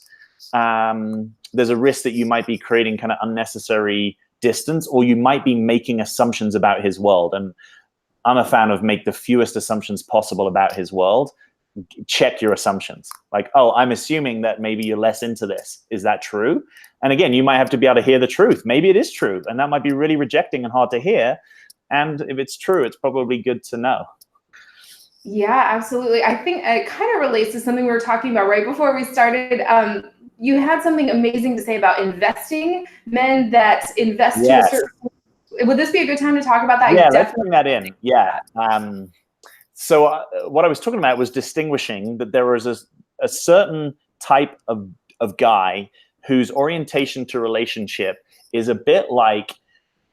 there's a risk that you might be creating kind of unnecessary distance, or you might be making assumptions about his world. And I'm a fan of make the fewest assumptions possible about his world. Check your assumptions. Like, oh, I'm assuming that maybe you're less into this. Is that true? And again, you might have to be able to hear the truth. Maybe it is true, and that might be really rejecting and hard to hear. And if it's true, it's probably good to know. Yeah, absolutely. I think it kind of relates to something we were talking about right before we started. You had something amazing to say about investing, men that invest to a certain. Would this be a good time to talk about that? Yeah, let's bring that in. Yeah. So what I was talking about was distinguishing that there is a certain type of guy whose orientation to relationship is a bit like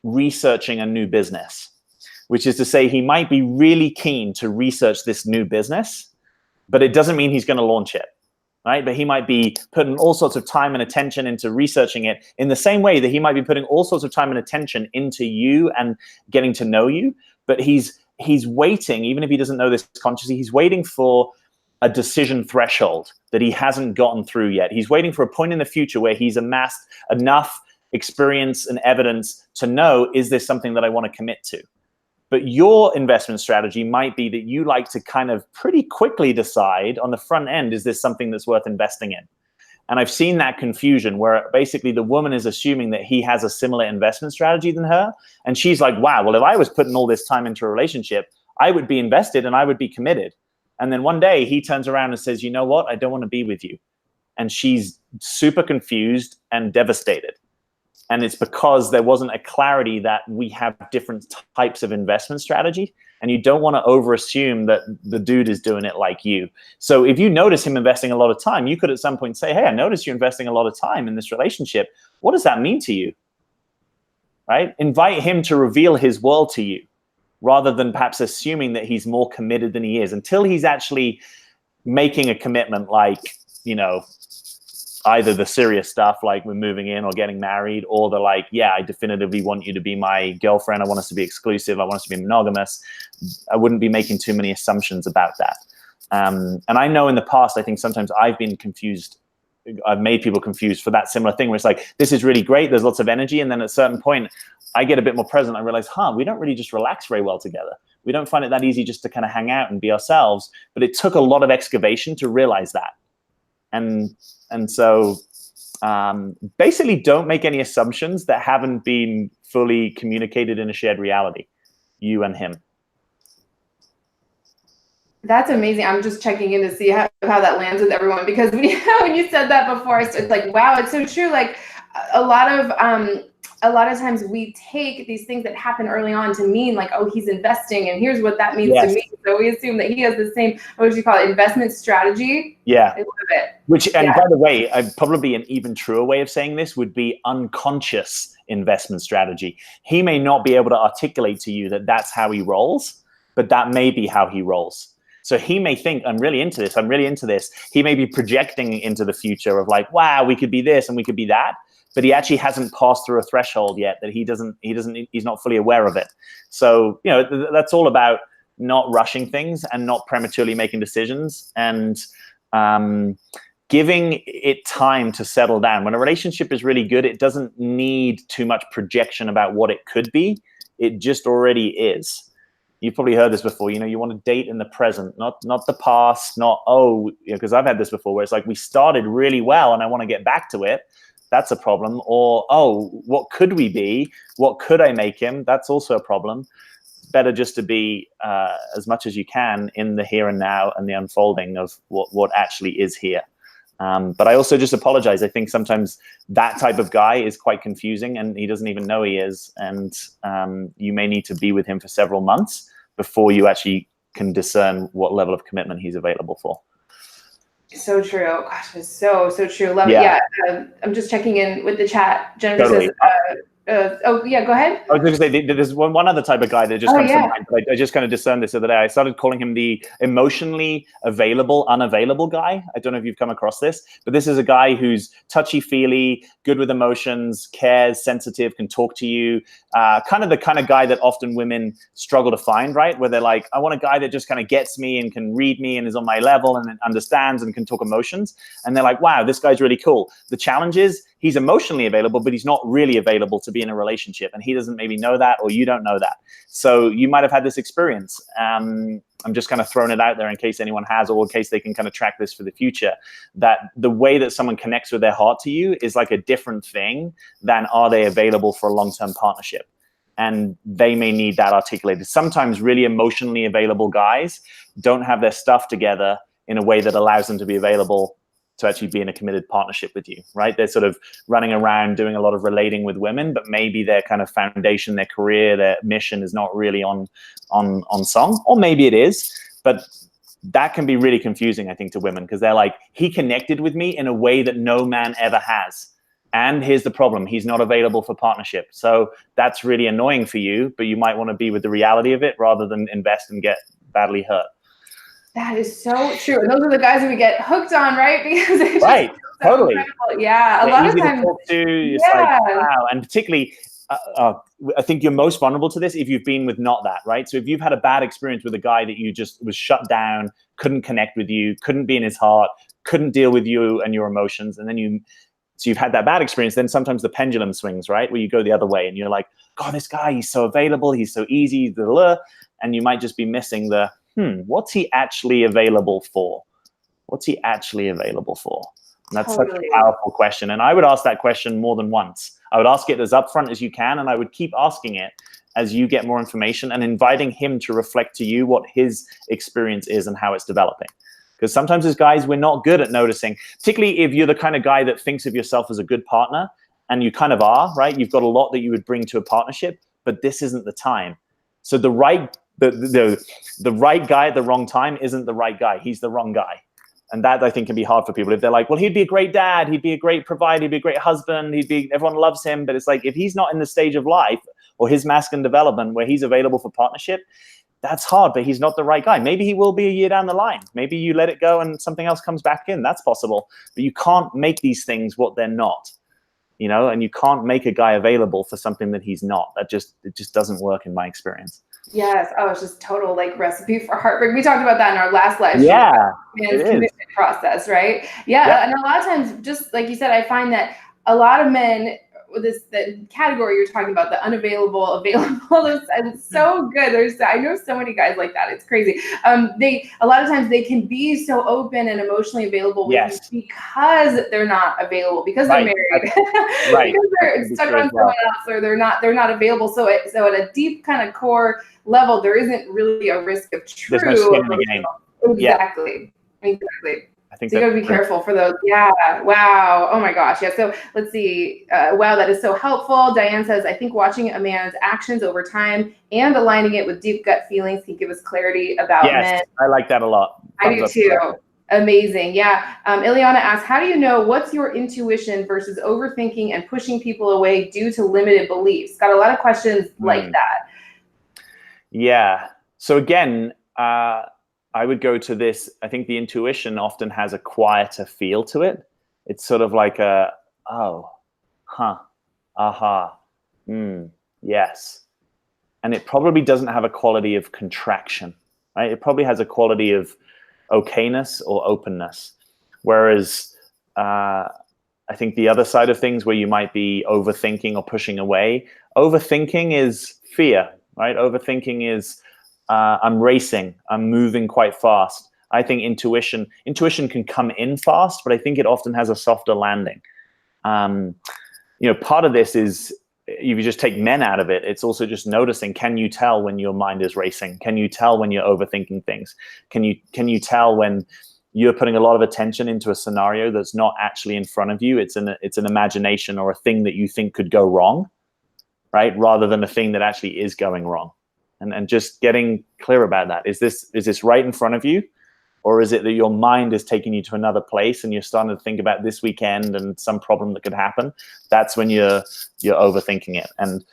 researching a new business, which is to say he might be really keen to research this new business, but it doesn't mean he's going to launch it. Right? But he might be putting all sorts of time and attention into researching it in the same way that he might be putting all sorts of time and attention into you and getting to know you. But he's waiting, even if he doesn't know this consciously, he's waiting for a decision threshold that he hasn't gotten through yet. He's waiting for a point in the future where he's amassed enough experience and evidence to know, is this something that I want to commit to? But your investment strategy might be that you like to kind of pretty quickly decide on the front end, is this something that's worth investing in? And I've seen that confusion where basically the woman is assuming that he has a similar investment strategy than her. And she's like, wow, well, if I was putting all this time into a relationship, I would be invested and I would be committed. And then one day he turns around and says, you know what? I don't want to be with you. And she's super confused and devastated. And it's because there wasn't a clarity that we have different types of investment strategy. And you don't want to overassume that the dude is doing it like you. So if you notice him investing a lot of time, you could at some point say, hey, I noticed you're investing a lot of time in this relationship. What does that mean to you? Right? Invite him to reveal his world to you, rather than perhaps assuming that he's more committed than he is, until he's actually making a commitment, like, either the serious stuff like we're moving in or getting married, or the like, yeah, I definitively want you to be my girlfriend. I want us to be exclusive. I want us to be monogamous. I wouldn't be making too many assumptions about that. And I know in the past, I think sometimes I've been confused. I've made people confused for that similar thing where it's like, this is really great. There's lots of energy. And then at a certain point, I get a bit more present. I realize, we don't really just relax very well together. We don't find it that easy just to kind of hang out and be ourselves. But it took a lot of excavation to realize that. And so basically don't make any assumptions that haven't been fully communicated in a shared reality, you and him. That's amazing. I'm just checking in to see how that lands with everyone, because when you said that before, it's like, wow, it's so true. Like a lot of times we take these things that happen early on to mean like, oh, he's investing and here's what that means to me. So we assume that he has the same, what would you call it, investment strategy? Yeah. I love it. Which, and by the way, probably an even truer way of saying this would be unconscious investment strategy. He may not be able to articulate to you that that's how he rolls, but that may be how he rolls. So he may think, I'm really into this. I'm really into this. He may be projecting into the future of like, wow, we could be this and we could be that. But he actually hasn't passed through a threshold yet that he's not fully aware of it. So, that's all about not rushing things and not prematurely making decisions, and giving it time to settle down. When a relationship is really good, it doesn't need too much projection about what it could be. It just already is. You've probably heard this before. You want to date in the present, not the past, not, because I've had this before where it's like, we started really well and I want to get back to it. That's a problem. Or, what could we be? What could I make him? That's also a problem. Better just to be as much as you can in the here and now and the unfolding of what actually is here. But I also just apologize. I think sometimes that type of guy is quite confusing and he doesn't even know he is. And you may need to be with him for several months before you actually can discern what level of commitment he's available for. So true. Gosh, it's so true. Love it. Yeah. I'm just checking in with the chat. Jennifer says, oh yeah, go ahead. I was going to say there's one other type of guy that just comes to mind. I just kind of discerned this the other day. I started calling him the emotionally available, unavailable guy. I don't know if you've come across this, but this is a guy who's touchy-feely, good with emotions, cares, sensitive, can talk to you. Kind of the kind of guy that often women struggle to find, right? Where they're like, I want a guy that just kind of gets me and can read me and is on my level and understands and can talk emotions. And they're like, wow, this guy's really cool. The challenge is he's emotionally available, but he's not really available to be in a relationship. And he doesn't maybe know that, or you don't know that. So you might have had this experience. I'm just kind of throwing it out there in case anyone has, or in case they can kind of track this for the future, that the way that someone connects with their heart to you is like a different thing than are they available for a long-term partnership. And they may need that articulated. Sometimes really emotionally available guys don't have their stuff together in a way that allows them to be available to actually be in a committed partnership with you, right? They're sort of running around doing a lot of relating with women, but maybe their kind of foundation, their career, their mission is not really on song, or maybe it is, but that can be really confusing, I think, to women, because they're like, he connected with me in a way that no man ever has. And here's the problem, he's not available for partnership. So that's really annoying for you, but you might want to be with the reality of it rather than invest and get badly hurt. That is so true. And those are the guys that we get hooked on, right? Because it's right, just so totally. incredible. Yeah, a lot of times. To talk to, it's like, wow. And particularly, I think you're most vulnerable to this if you've been with not that, right? So if you've had a bad experience with a guy that you just was shut down, couldn't connect with you, couldn't be in his heart, couldn't deal with you and your emotions, and then so you've had that bad experience, then sometimes the pendulum swings, right? Where you go the other way and you're like, God, this guy, he's so available, he's so easy, blah, blah, and you might just be missing the, what's he actually available for? What's he actually available for? And that's such a powerful question. And I would ask that question more than once. I would ask it as upfront as you can, and I would keep asking it as you get more information and inviting him to reflect to you what his experience is and how it's developing. Because sometimes as guys, we're not good at noticing, particularly if you're the kind of guy that thinks of yourself as a good partner, and you kind of are, right? You've got a lot that you would bring to a partnership, but this isn't the time. So the right guy at the wrong time isn't the right guy. He's the wrong guy. And that, I think, can be hard for people. If they're like, well, he'd be a great dad, he'd be a great provider, he'd be a great husband, everyone loves him. But it's like, if he's not in the stage of life or his masculine development where he's available for partnership, that's hard, but he's not the right guy. Maybe he will be a year down the line. Maybe you let it go and something else comes back in. That's possible. But you can't make these things what they're not, you know, and you can't make a guy available for something that he's not. It just doesn't work in my experience. Yes. Oh, it's just total like recipe for heartbreak. We talked about that in our last live stream. Yeah. Man's commitment process, right? Yeah. And a lot of times, just like you said, I find that a lot of men, the category you're talking about, the unavailable, available, it's so good. I know so many guys like that. It's crazy. A lot of times they can be so open and emotionally available with you because they're not available, because they're married, because they're stuck on someone else, or they're not available. So at a deep kind of core level, there isn't really a risk of true. There's no skin in the game. Exactly. I think so you got to be careful for those. Yeah. Wow. Oh my gosh. Yeah. So let's see. Wow. That is so helpful. Diane says, I think watching a man's actions over time and aligning it with deep gut feelings can give us clarity about men. I like that a lot. I do too. Amazing. Yeah. Ileana asks, how do you know what's your intuition versus overthinking and pushing people away due to limited beliefs? Got a lot of questions like that. Yeah. So again, I would go to this. I think the intuition often has a quieter feel to it. It's sort of like a, oh, huh, aha, yes. And it probably doesn't have a quality of contraction, right? It probably has a quality of okayness or openness. Whereas I think the other side of things where you might be overthinking or pushing away, overthinking is fear, right? Overthinking is, I'm racing, I'm moving quite fast. I think intuition can come in fast, but I think it often has a softer landing. Part of this is, if you just take men out of it, it's also just noticing, can you tell when your mind is racing? Can you tell when you're overthinking things? Can you tell when you're putting a lot of attention into a scenario that's not actually in front of you. It's an imagination or a thing that you think could go wrong, right? Rather than a thing that actually is going wrong. And just getting clear about that. Is this right in front of you? Or is it that your mind is taking you to another place and you're starting to think about this weekend and some problem that could happen? That's when you're overthinking it. And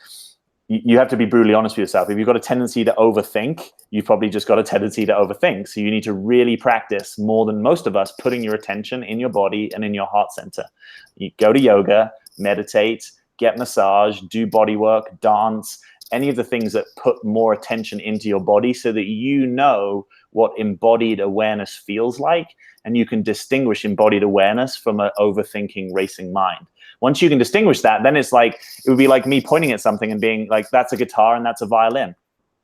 you have to be brutally honest with yourself. If you've got a tendency to overthink, you've probably just got a tendency to overthink. So you need to really practice more than most of us putting your attention in your body and in your heart center. You go to yoga, meditate, get massage, do body work, dance, any of the things that put more attention into your body so that you know what embodied awareness feels like, and you can distinguish embodied awareness from an overthinking, racing mind. Once you can distinguish that, then it would be like me pointing at something and being like, that's a guitar and that's a violin,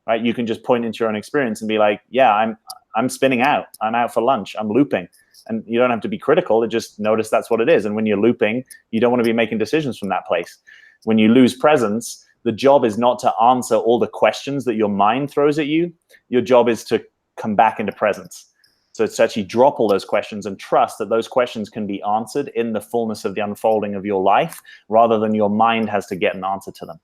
right? You can just point into your own experience and be like, yeah, I'm spinning out. I'm out for lunch. I'm looping. And you don't have to be critical. Just notice that's what it is. And when you're looping, you don't want to be making decisions from that place. When you lose presence, the job is not to answer all the questions that your mind throws at you. Your job is to come back into presence. So it's actually drop all those questions and trust that those questions can be answered in the fullness of the unfolding of your life, rather than your mind has to get an answer to them.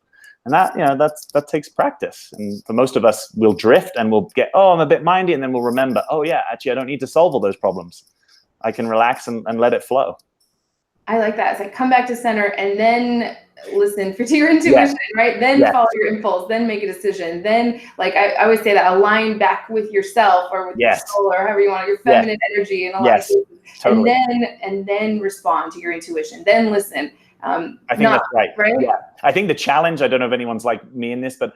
And that takes practice. And for most of us, we'll drift and we'll get, I'm a bit mindy, and then we'll remember, actually, I don't need to solve all those problems. I can relax and let it flow. I like that. It's like come back to center and then listen to your intuition, right? Then follow your impulse, then make a decision. Then, like I always say that, align back with yourself or with your soul or however you want, your feminine energy and all that. Totally. And then respond to your intuition. Then listen. I think that's right. Yeah. I think the challenge, I don't know if anyone's like me in this, but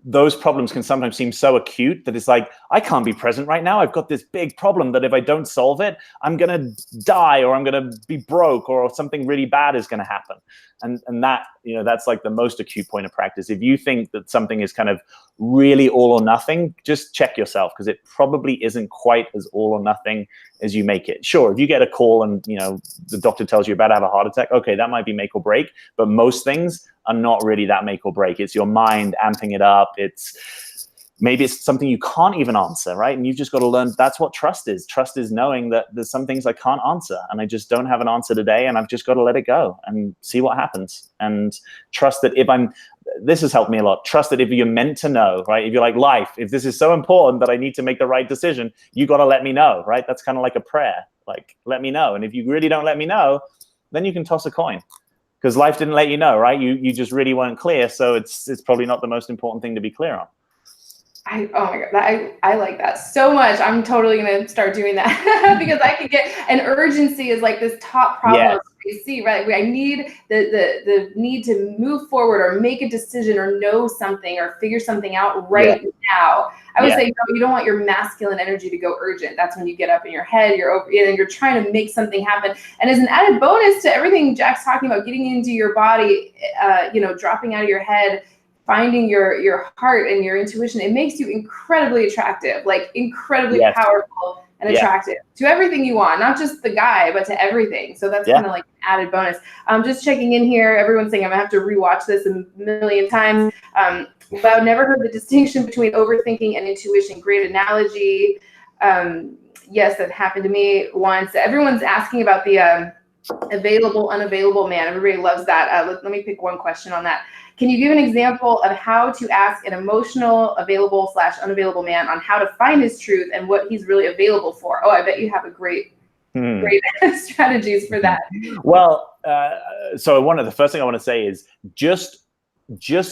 those problems can sometimes seem so acute that it's like, I can't be present right now. I've got this big problem that if I don't solve it, I'm going to die, or I'm going to be broke, or something really bad is going to happen. And that, that's like the most acute point of practice. If you think that something is kind of really all or nothing, just check yourself, because it probably isn't quite as all or nothing as you make it. Sure, if you get a call and, the doctor tells you you're about to have a heart attack, okay, that might be make or break, but most things are not really that make or break. It's your mind amping it up. Maybe it's something you can't even answer, right? And you've just got to learn that's what trust is. Trust is knowing that there's some things I can't answer, and I just don't have an answer today, and I've just got to let it go and see what happens. And trust that this has helped me a lot. Trust that if you're meant to know, right? If you're like, life, if this is so important that I need to make the right decision, you got to let me know, right? That's kind of like a prayer, like, let me know. And if you really don't let me know, then you can toss a coin. Because life didn't let you know, right? You just really weren't clear. So it's probably not the most important thing to be clear on. Oh my God, I like that so much. I'm totally going to start doing that because I can get an urgency is like this top problem you see, right? I need the need to move forward or make a decision or know something or figure something out right now. I would say, you don't want your masculine energy to go urgent. That's when you get up in your head, you're trying to make something happen. And as an added bonus to everything Jack's talking about, getting into your body, dropping out of your head, finding your heart and your intuition, it makes you incredibly attractive, like incredibly powerful and attractive to everything you want, not just the guy, but to everything. So that's kind of like an added bonus. Just checking in here. Everyone's saying I'm gonna have to rewatch this a million times. But I've never heard the distinction between overthinking and intuition. Great analogy. Yes, that happened to me once. Everyone's asking about the available, unavailable man. Everybody loves that. Let me pick one question on that. Can you give an example of how to ask an emotional, available / unavailable man on how to find his truth and what he's really available for? Oh, I bet you have a great strategies for that. Well, so the first thing I want to say is just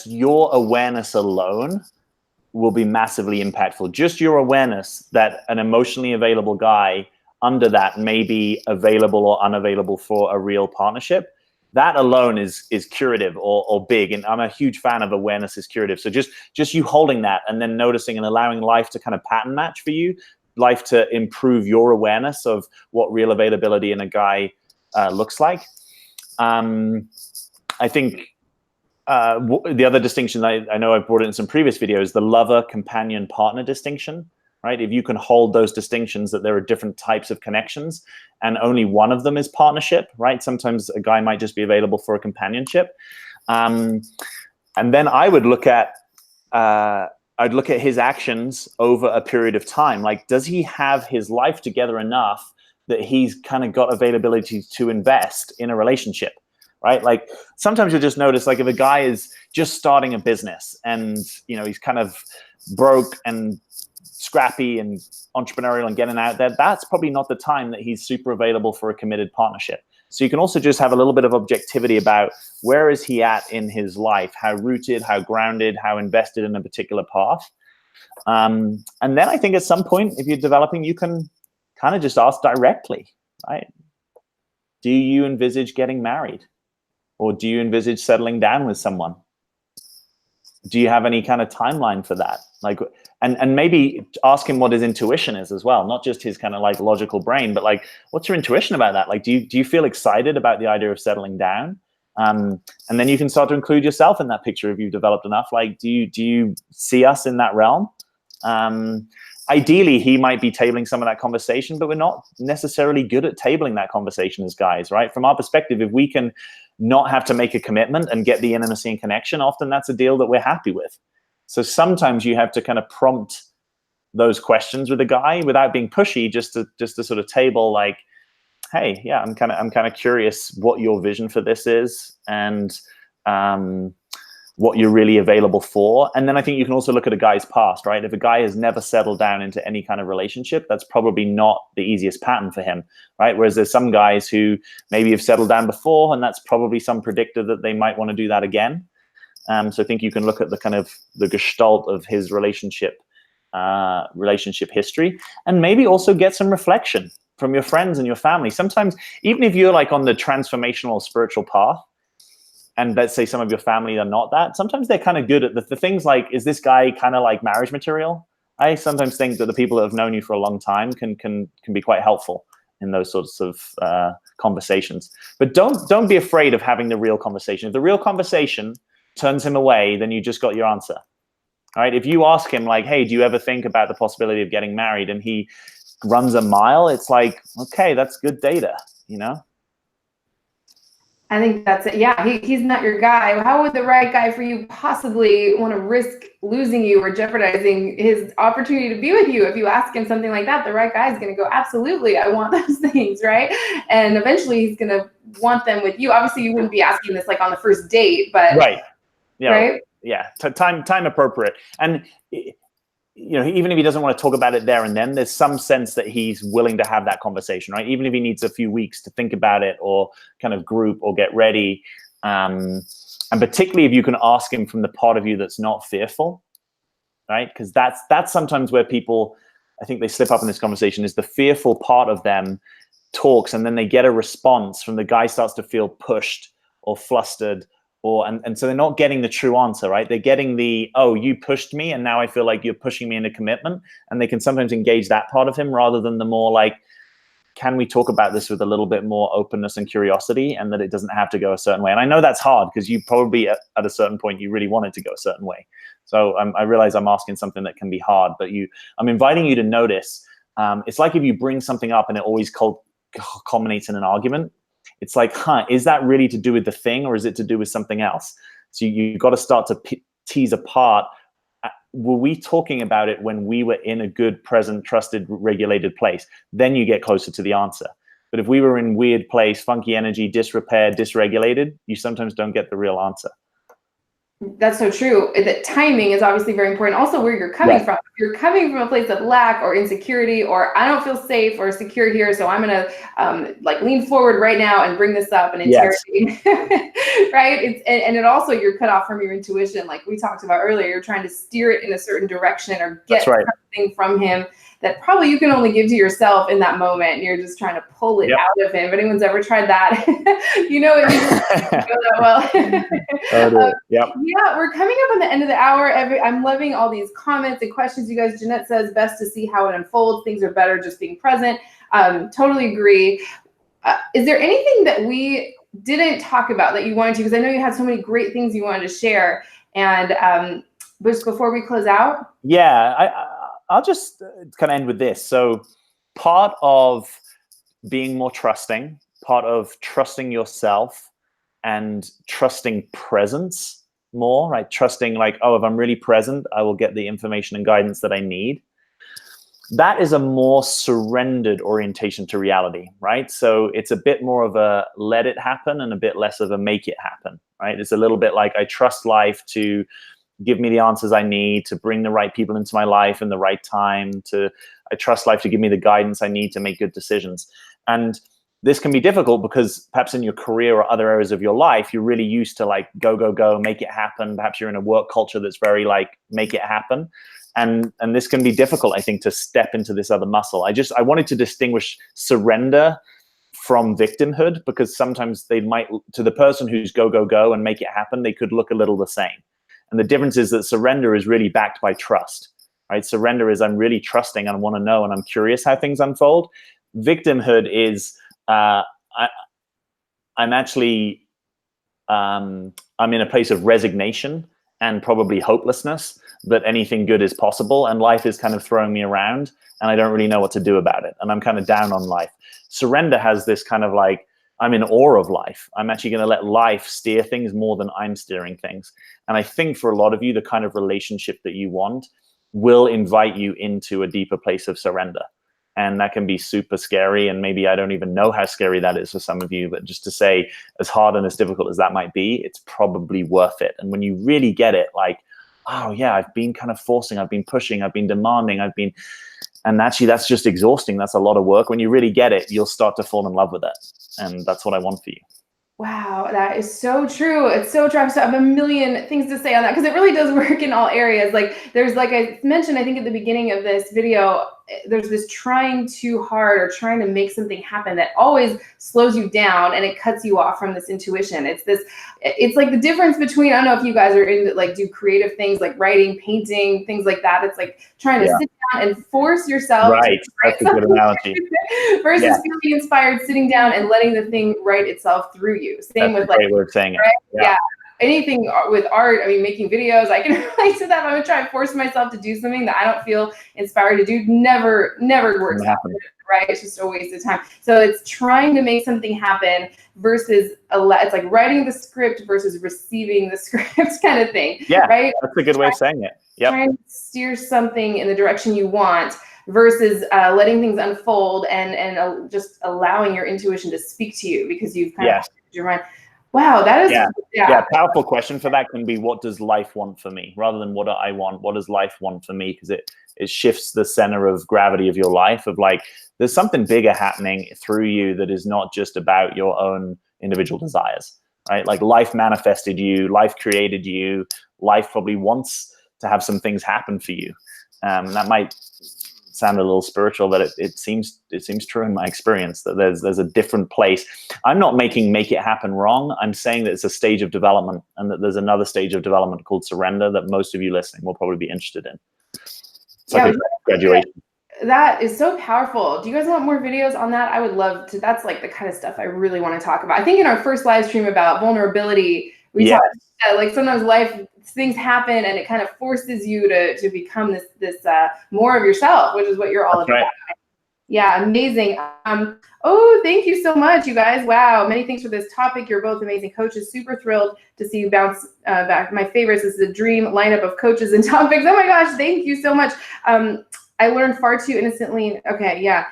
your awareness alone will be massively impactful. Just your awareness that an emotionally available guy under that may be available or unavailable for a real partnership. That alone is curative or big. And I'm a huge fan of awareness is curative. So just you holding that and then noticing and allowing life to kind of pattern match for you, life to improve your awareness of what real availability in a guy looks like. I think the other distinction, I know I've brought it in some previous videos, the lover, companion, partner distinction. Right? If you can hold those distinctions that there are different types of connections and only one of them is partnership, right? Sometimes a guy might just be available for a companionship. And then I would look at his actions over a period of time. Like, does he have his life together enough that he's kind of got availability to invest in a relationship, right? Like sometimes you'll just notice, like if a guy is just starting a business and, you know, he's kind of broke and scrappy and entrepreneurial and getting out there, that's probably not the time that he's super available for a committed partnership. So you can also just have a little bit of objectivity about where is he at in his life, how rooted, how grounded, how invested in a particular path. And then I think at some point, if you're developing, you can kind of just ask directly, right? Do you envisage getting married? Or do you envisage settling down with someone? Do you have any kind of timeline for that? Like, and maybe ask him what his intuition is as well, not just his kind of like logical brain, but like, what's your intuition about that? Like, do you feel excited about the idea of settling down? And then you can start to include yourself in that picture if you've developed enough. Like, do you see us in that realm? Ideally, he might be tabling some of that conversation, but we're not necessarily good at tabling that conversation as guys, right? From our perspective, if we can not have to make a commitment and get the intimacy and connection, often that's a deal that we're happy with. So sometimes you have to kind of prompt those questions with a guy without being pushy, just to sort of table like, hey, yeah, I'm kind of curious what your vision for this is and what you're really available for. And then I think you can also look at a guy's past, right? If a guy has never settled down into any kind of relationship, that's probably not the easiest pattern for him, right? Whereas there's some guys who maybe have settled down before, and that's probably some predictor that they might want to do that again. So I think you can look at the kind of the gestalt of his relationship history, and maybe also get some reflection from your friends and your family. Sometimes, even if you're like on the transformational spiritual path, and let's say some of your family are not that, sometimes they're kind of good at the things like, is this guy kind of like marriage material? I sometimes think that the people that have known you for a long time can be quite helpful in those sorts of conversations. But don't be afraid of having the real conversation. If the real conversation turns him away, then you just got your answer. All right. If you ask him like, hey, do you ever think about the possibility of getting married? And he runs a mile, it's like, okay, that's good data, you know? I think that's it. Yeah, he's not your guy. How would the right guy for you possibly want to risk losing you or jeopardizing his opportunity to be with you? If you ask him something like that, the right guy is going to go, absolutely, I want those things, right? And eventually he's going to want them with you. Obviously, you wouldn't be asking this like on the first date, but right. Yeah. Right? Yeah. Time appropriate. And you know, even if he doesn't want to talk about it there and then, there's some sense that he's willing to have that conversation, right? Even if he needs a few weeks to think about it or kind of group or get ready. And particularly if you can ask him from the part of you that's not fearful, right? Because that's sometimes where people, I think they slip up in this conversation, is the fearful part of them talks and then they get a response from the guy starts to feel pushed or flustered. And so they're not getting the true answer, right? They're getting the, oh, you pushed me and now I feel like you're pushing me into commitment. And they can sometimes engage that part of him rather than the more like, can we talk about this with a little bit more openness and curiosity, and that it doesn't have to go a certain way? And I know that's hard because you probably at a certain point, you really want it to go a certain way. So I realize I'm asking something that can be hard, but I'm inviting you to notice. It's like if you bring something up and it always culminates in an argument. It's like, is that really to do with the thing or is it to do with something else? So you've got to start to tease apart. Were we talking about it when we were in a good, present, trusted, regulated place? Then you get closer to the answer. But if we were in weird place, funky energy, disrepair, dysregulated, you sometimes don't get the real answer. That's so true. That timing is obviously very important. Also, where you're coming from. If you're coming from a place of lack or insecurity, or I don't feel safe or secure here, so I'm gonna like lean forward right now and bring this up and interrogate. Right? And it also, you're cut off from your intuition, like we talked about earlier. You're trying to steer it in a certain direction or get something from him that probably you can only give to yourself in that moment. And you're just trying to pull it out of him. If anyone's ever tried that, you know it doesn't go that well. Yeah, we're coming up on the end of the hour. I'm loving all these comments and questions, you guys. Jeanette says, best to see how it unfolds. Things are better just being present. Totally agree. Is there anything that we didn't talk about that you wanted to? Because I know you had so many great things you wanted to share. And just before we close out? Yeah, I'll just kind of end with this. So part of being more trusting, part of trusting yourself and trusting presence more, right? Trusting like, oh, if I'm really present, I will get the information and guidance that I need. that is a more surrendered orientation to reality, right? So it's a bit more of a let it happen and a bit less of a make it happen, right? It's a little bit like I trust life to give me the answers I need, to bring the right people into my life in the right time, I trust life to give me the guidance I need to make good decisions. And this can be difficult because perhaps in your career or other areas of your life, you're really used to like go, go, go, make it happen. Perhaps you're in a work culture that's very like make it happen. And this can be difficult, I think, to step into this other muscle. I wanted to distinguish surrender from victimhood, because sometimes they might, to the person who's go, go, go and make it happen, they could look a little the same. And the difference is that surrender is really backed by trust, right? Surrender is I'm really trusting and I want to know and I'm curious how things unfold. Victimhood is I'm actually I'm in a place of resignation and probably hopelessness that anything good is possible, and life is kind of throwing me around and I don't really know what to do about it, and I'm kind of down on life. Surrender has this kind of like, I'm in awe of life. I'm actually going to let life steer things more than I'm steering things. And I think for a lot of you, the kind of relationship that you want will invite you into a deeper place of surrender. And that can be super scary. And maybe I don't even know how scary that is for some of you, but just to say, as hard and as difficult as that might be, it's probably worth it. And when you really get it, like, oh yeah, I've been kind of forcing, I've been pushing, I've been demanding, and actually that's just exhausting. That's a lot of work. When you really get it, you'll start to fall in love with it. And that's what I want for you. Wow, that is so true. It's so true. So I have a million things to say on that, because it really does work in all areas. Like there's, like I mentioned, I think at the beginning of this video, there's this trying too hard or trying to make something happen that always slows you down and it cuts you off from this intuition. It's like the difference between, I don't know if you guys are into like do creative things like writing, painting, things like that. It's like trying to sit down and force yourself right. to write That's a good analogy. versus feeling inspired, sitting down and letting the thing write itself through you. Same with like, great way of saying it. Yeah. Anything with art, I mean, making videos, I can relate to that. I'm gonna try and force myself to do something that I don't feel inspired to do. Never works out, right? It's just a waste of time. So it's trying to make something happen versus it's like writing the script versus receiving the script kind of thing. Yeah, right? That's a good way of saying it. Yep. Trying to steer something in the direction you want versus letting things unfold and just allowing your intuition to speak to you because you've kind of your mind. Wow, that is powerful question for that can be, what does life want for me? Rather than what do I want, what does life want for me? Because it shifts the center of gravity of your life, of like, there's something bigger happening through you that is not just about your own individual desires, right? Like life manifested you, life created you, life probably wants to have some things happen for you. That might sound a little spiritual, but it seems true in my experience that there's a different place. I'm not making make it happen wrong. I'm saying that it's a stage of development, and that there's another stage of development called surrender that most of you listening will probably be interested in. It's like a graduation. That is so powerful. Do you guys want more videos on that? I would love to. That's like the kind of stuff I really want to talk about. I think in our first live stream about vulnerability, we talked about like sometimes life things happen and it kind of forces you to become this more of yourself, which is what you're all about. Right. Yeah, amazing. Oh, thank you so much, you guys. Wow, many thanks for this topic. You're both amazing coaches. Super thrilled to see you bounce back. My favorites is the dream lineup of coaches and topics. Oh my gosh, thank you so much. I learned far too innocently. Okay, yeah.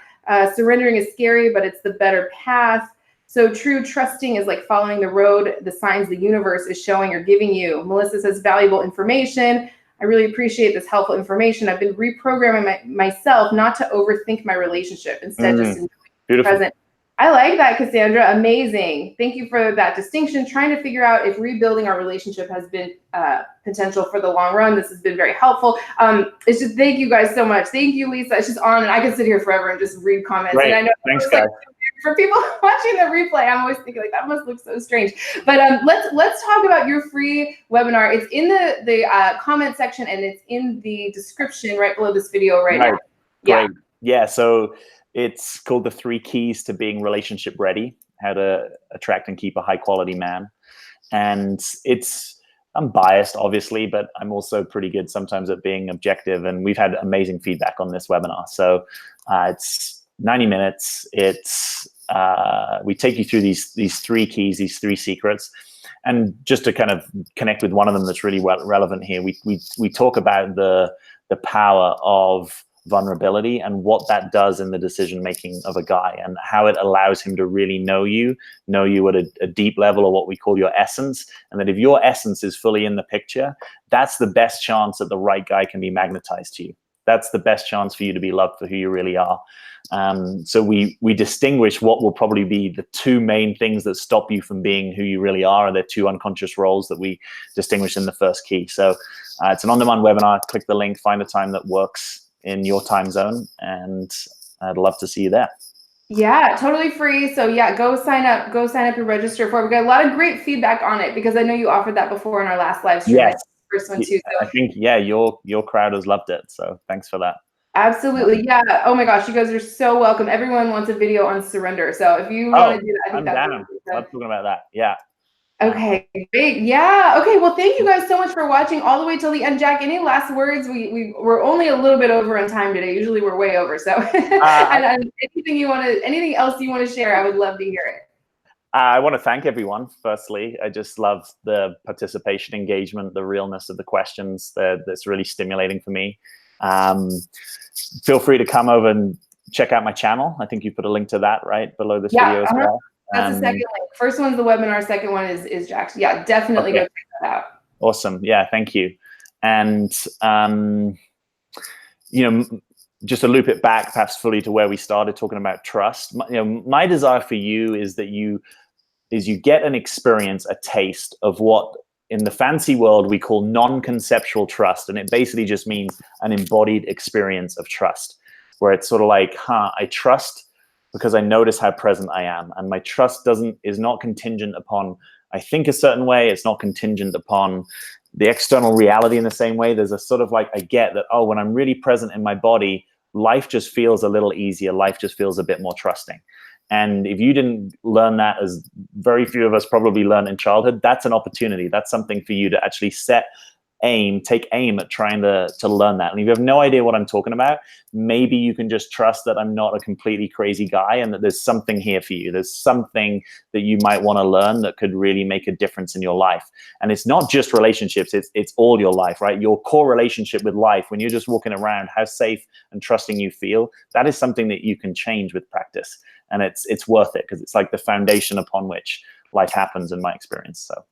Surrendering is scary, but it's the better path. So true trusting is like following the road, the signs the universe is showing or giving you. Melissa says valuable information. I really appreciate this helpful information. I've been reprogramming myself not to overthink my relationship, instead just enjoy the present. I like that, Cassandra. Amazing. Thank you for that distinction. Trying to figure out if rebuilding our relationship has been potential for the long run. This has been very helpful. It's just, thank you guys so much. Thank you, Lisa. It's just on, and I can sit here forever and just read comments. Right. And I know thanks, guys. For people watching the replay, I'm always thinking like that must look so strange. But let's talk about your free webinar. It's in the comment section and it's in the description right below this video right now. Yeah. Great. Yeah. So it's called The 3 Keys to Being Relationship Ready: How to Attract and Keep a High Quality Man. And I'm biased, obviously, but I'm also pretty good sometimes at being objective. And we've had amazing feedback on this webinar. So it's 90 minutes. We take you through these 3 keys, these 3 secrets. And just to kind of connect with one of them that's really relevant here, we talk about the power of vulnerability and what that does in the decision making of a guy, and how it allows him to really know you at a deep level, or what we call your essence. And that if your essence is fully in the picture, that's the best chance that the right guy can be magnetized to you. That's the best chance for you to be loved for who you really are. So we distinguish what will probably be the two main things that stop you from being who you really are, and they're two unconscious roles that we distinguish in the first key. So it's an on-demand webinar. Click the link, find a time that works in your time zone, and I'd love to see you there. Yeah, totally free. So yeah, go sign up and register for it. We got a lot of great feedback on it, because I know you offered that before in our last live stream. Yes. First one too. So. I think, yeah, your crowd has loved it. So thanks for that. Absolutely. Yeah. Oh my gosh, you guys are so welcome. Everyone wants a video on surrender. So if you want to do that, I think I'm down. Love talking about that. Yeah. Okay, great. Yeah. Okay. Well, thank you guys so much for watching all the way till the end. Jack, any last words? We're only a little bit over on time today. Usually we're way over. So and anything else you want to share, I would love to hear it. I want to thank everyone. Firstly, I just love the participation, engagement, the realness of the questions. That's really stimulating for me. Feel free to come over and check out my channel. I think you put a link to that right below this video as well. That's the second link. First one's the webinar. Second one is Jack's. Yeah, definitely go check that out. Awesome. Yeah, thank you. And just to loop it back, perhaps fully to where we started talking about trust. My desire for you is that you get an experience, a taste of what in the fancy world we call non-conceptual trust, and it basically just means an embodied experience of trust, where it's sort of like, I trust because I notice how present I am. And my trust is not contingent upon, I think a certain way. It's not contingent upon the external reality in the same way. There's a sort of like, I get that, when I'm really present in my body, life just feels a little easier. Life just feels a bit more trusting. And if you didn't learn that, as very few of us probably learned in childhood, that's an opportunity. That's something for you to actually take aim at trying to learn that. And if you have no idea what I'm talking about, maybe you can just trust that I'm not a completely crazy guy, and that there's something here for you. There's something that you might want to learn that could really make a difference in your life. And it's not just relationships, it's all your life, right? Your core relationship with life, when you're just walking around, how safe and trusting you feel, that is something that you can change with practice. And it's worth it, because it's like the foundation upon which life happens, in my experience. So.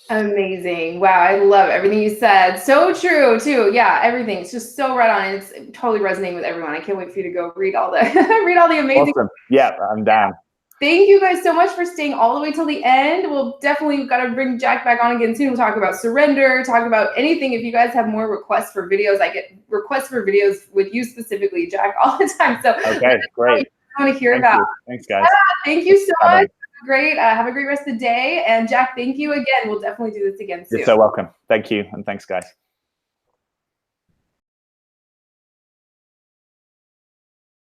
Amazing. Wow, I love everything you said. So true too. Yeah, everything. It's just so right on. It's totally resonating with everyone. I can't wait for you to go read all the amazing. Awesome. Yeah, I'm down. Thank you guys so much for staying all the way till the end. We'll definitely got to bring Jack back on again soon. We'll talk about surrender, talk about anything. If you guys have more requests for videos, I get requests for videos with you specifically, Jack, all the time. So okay, great. I want to hear about. Thanks, guys. Thank you so much. Great. Have a great rest of the day. And Jack, thank you again. We'll definitely do this again soon. You're so welcome. Thank you. And thanks, guys.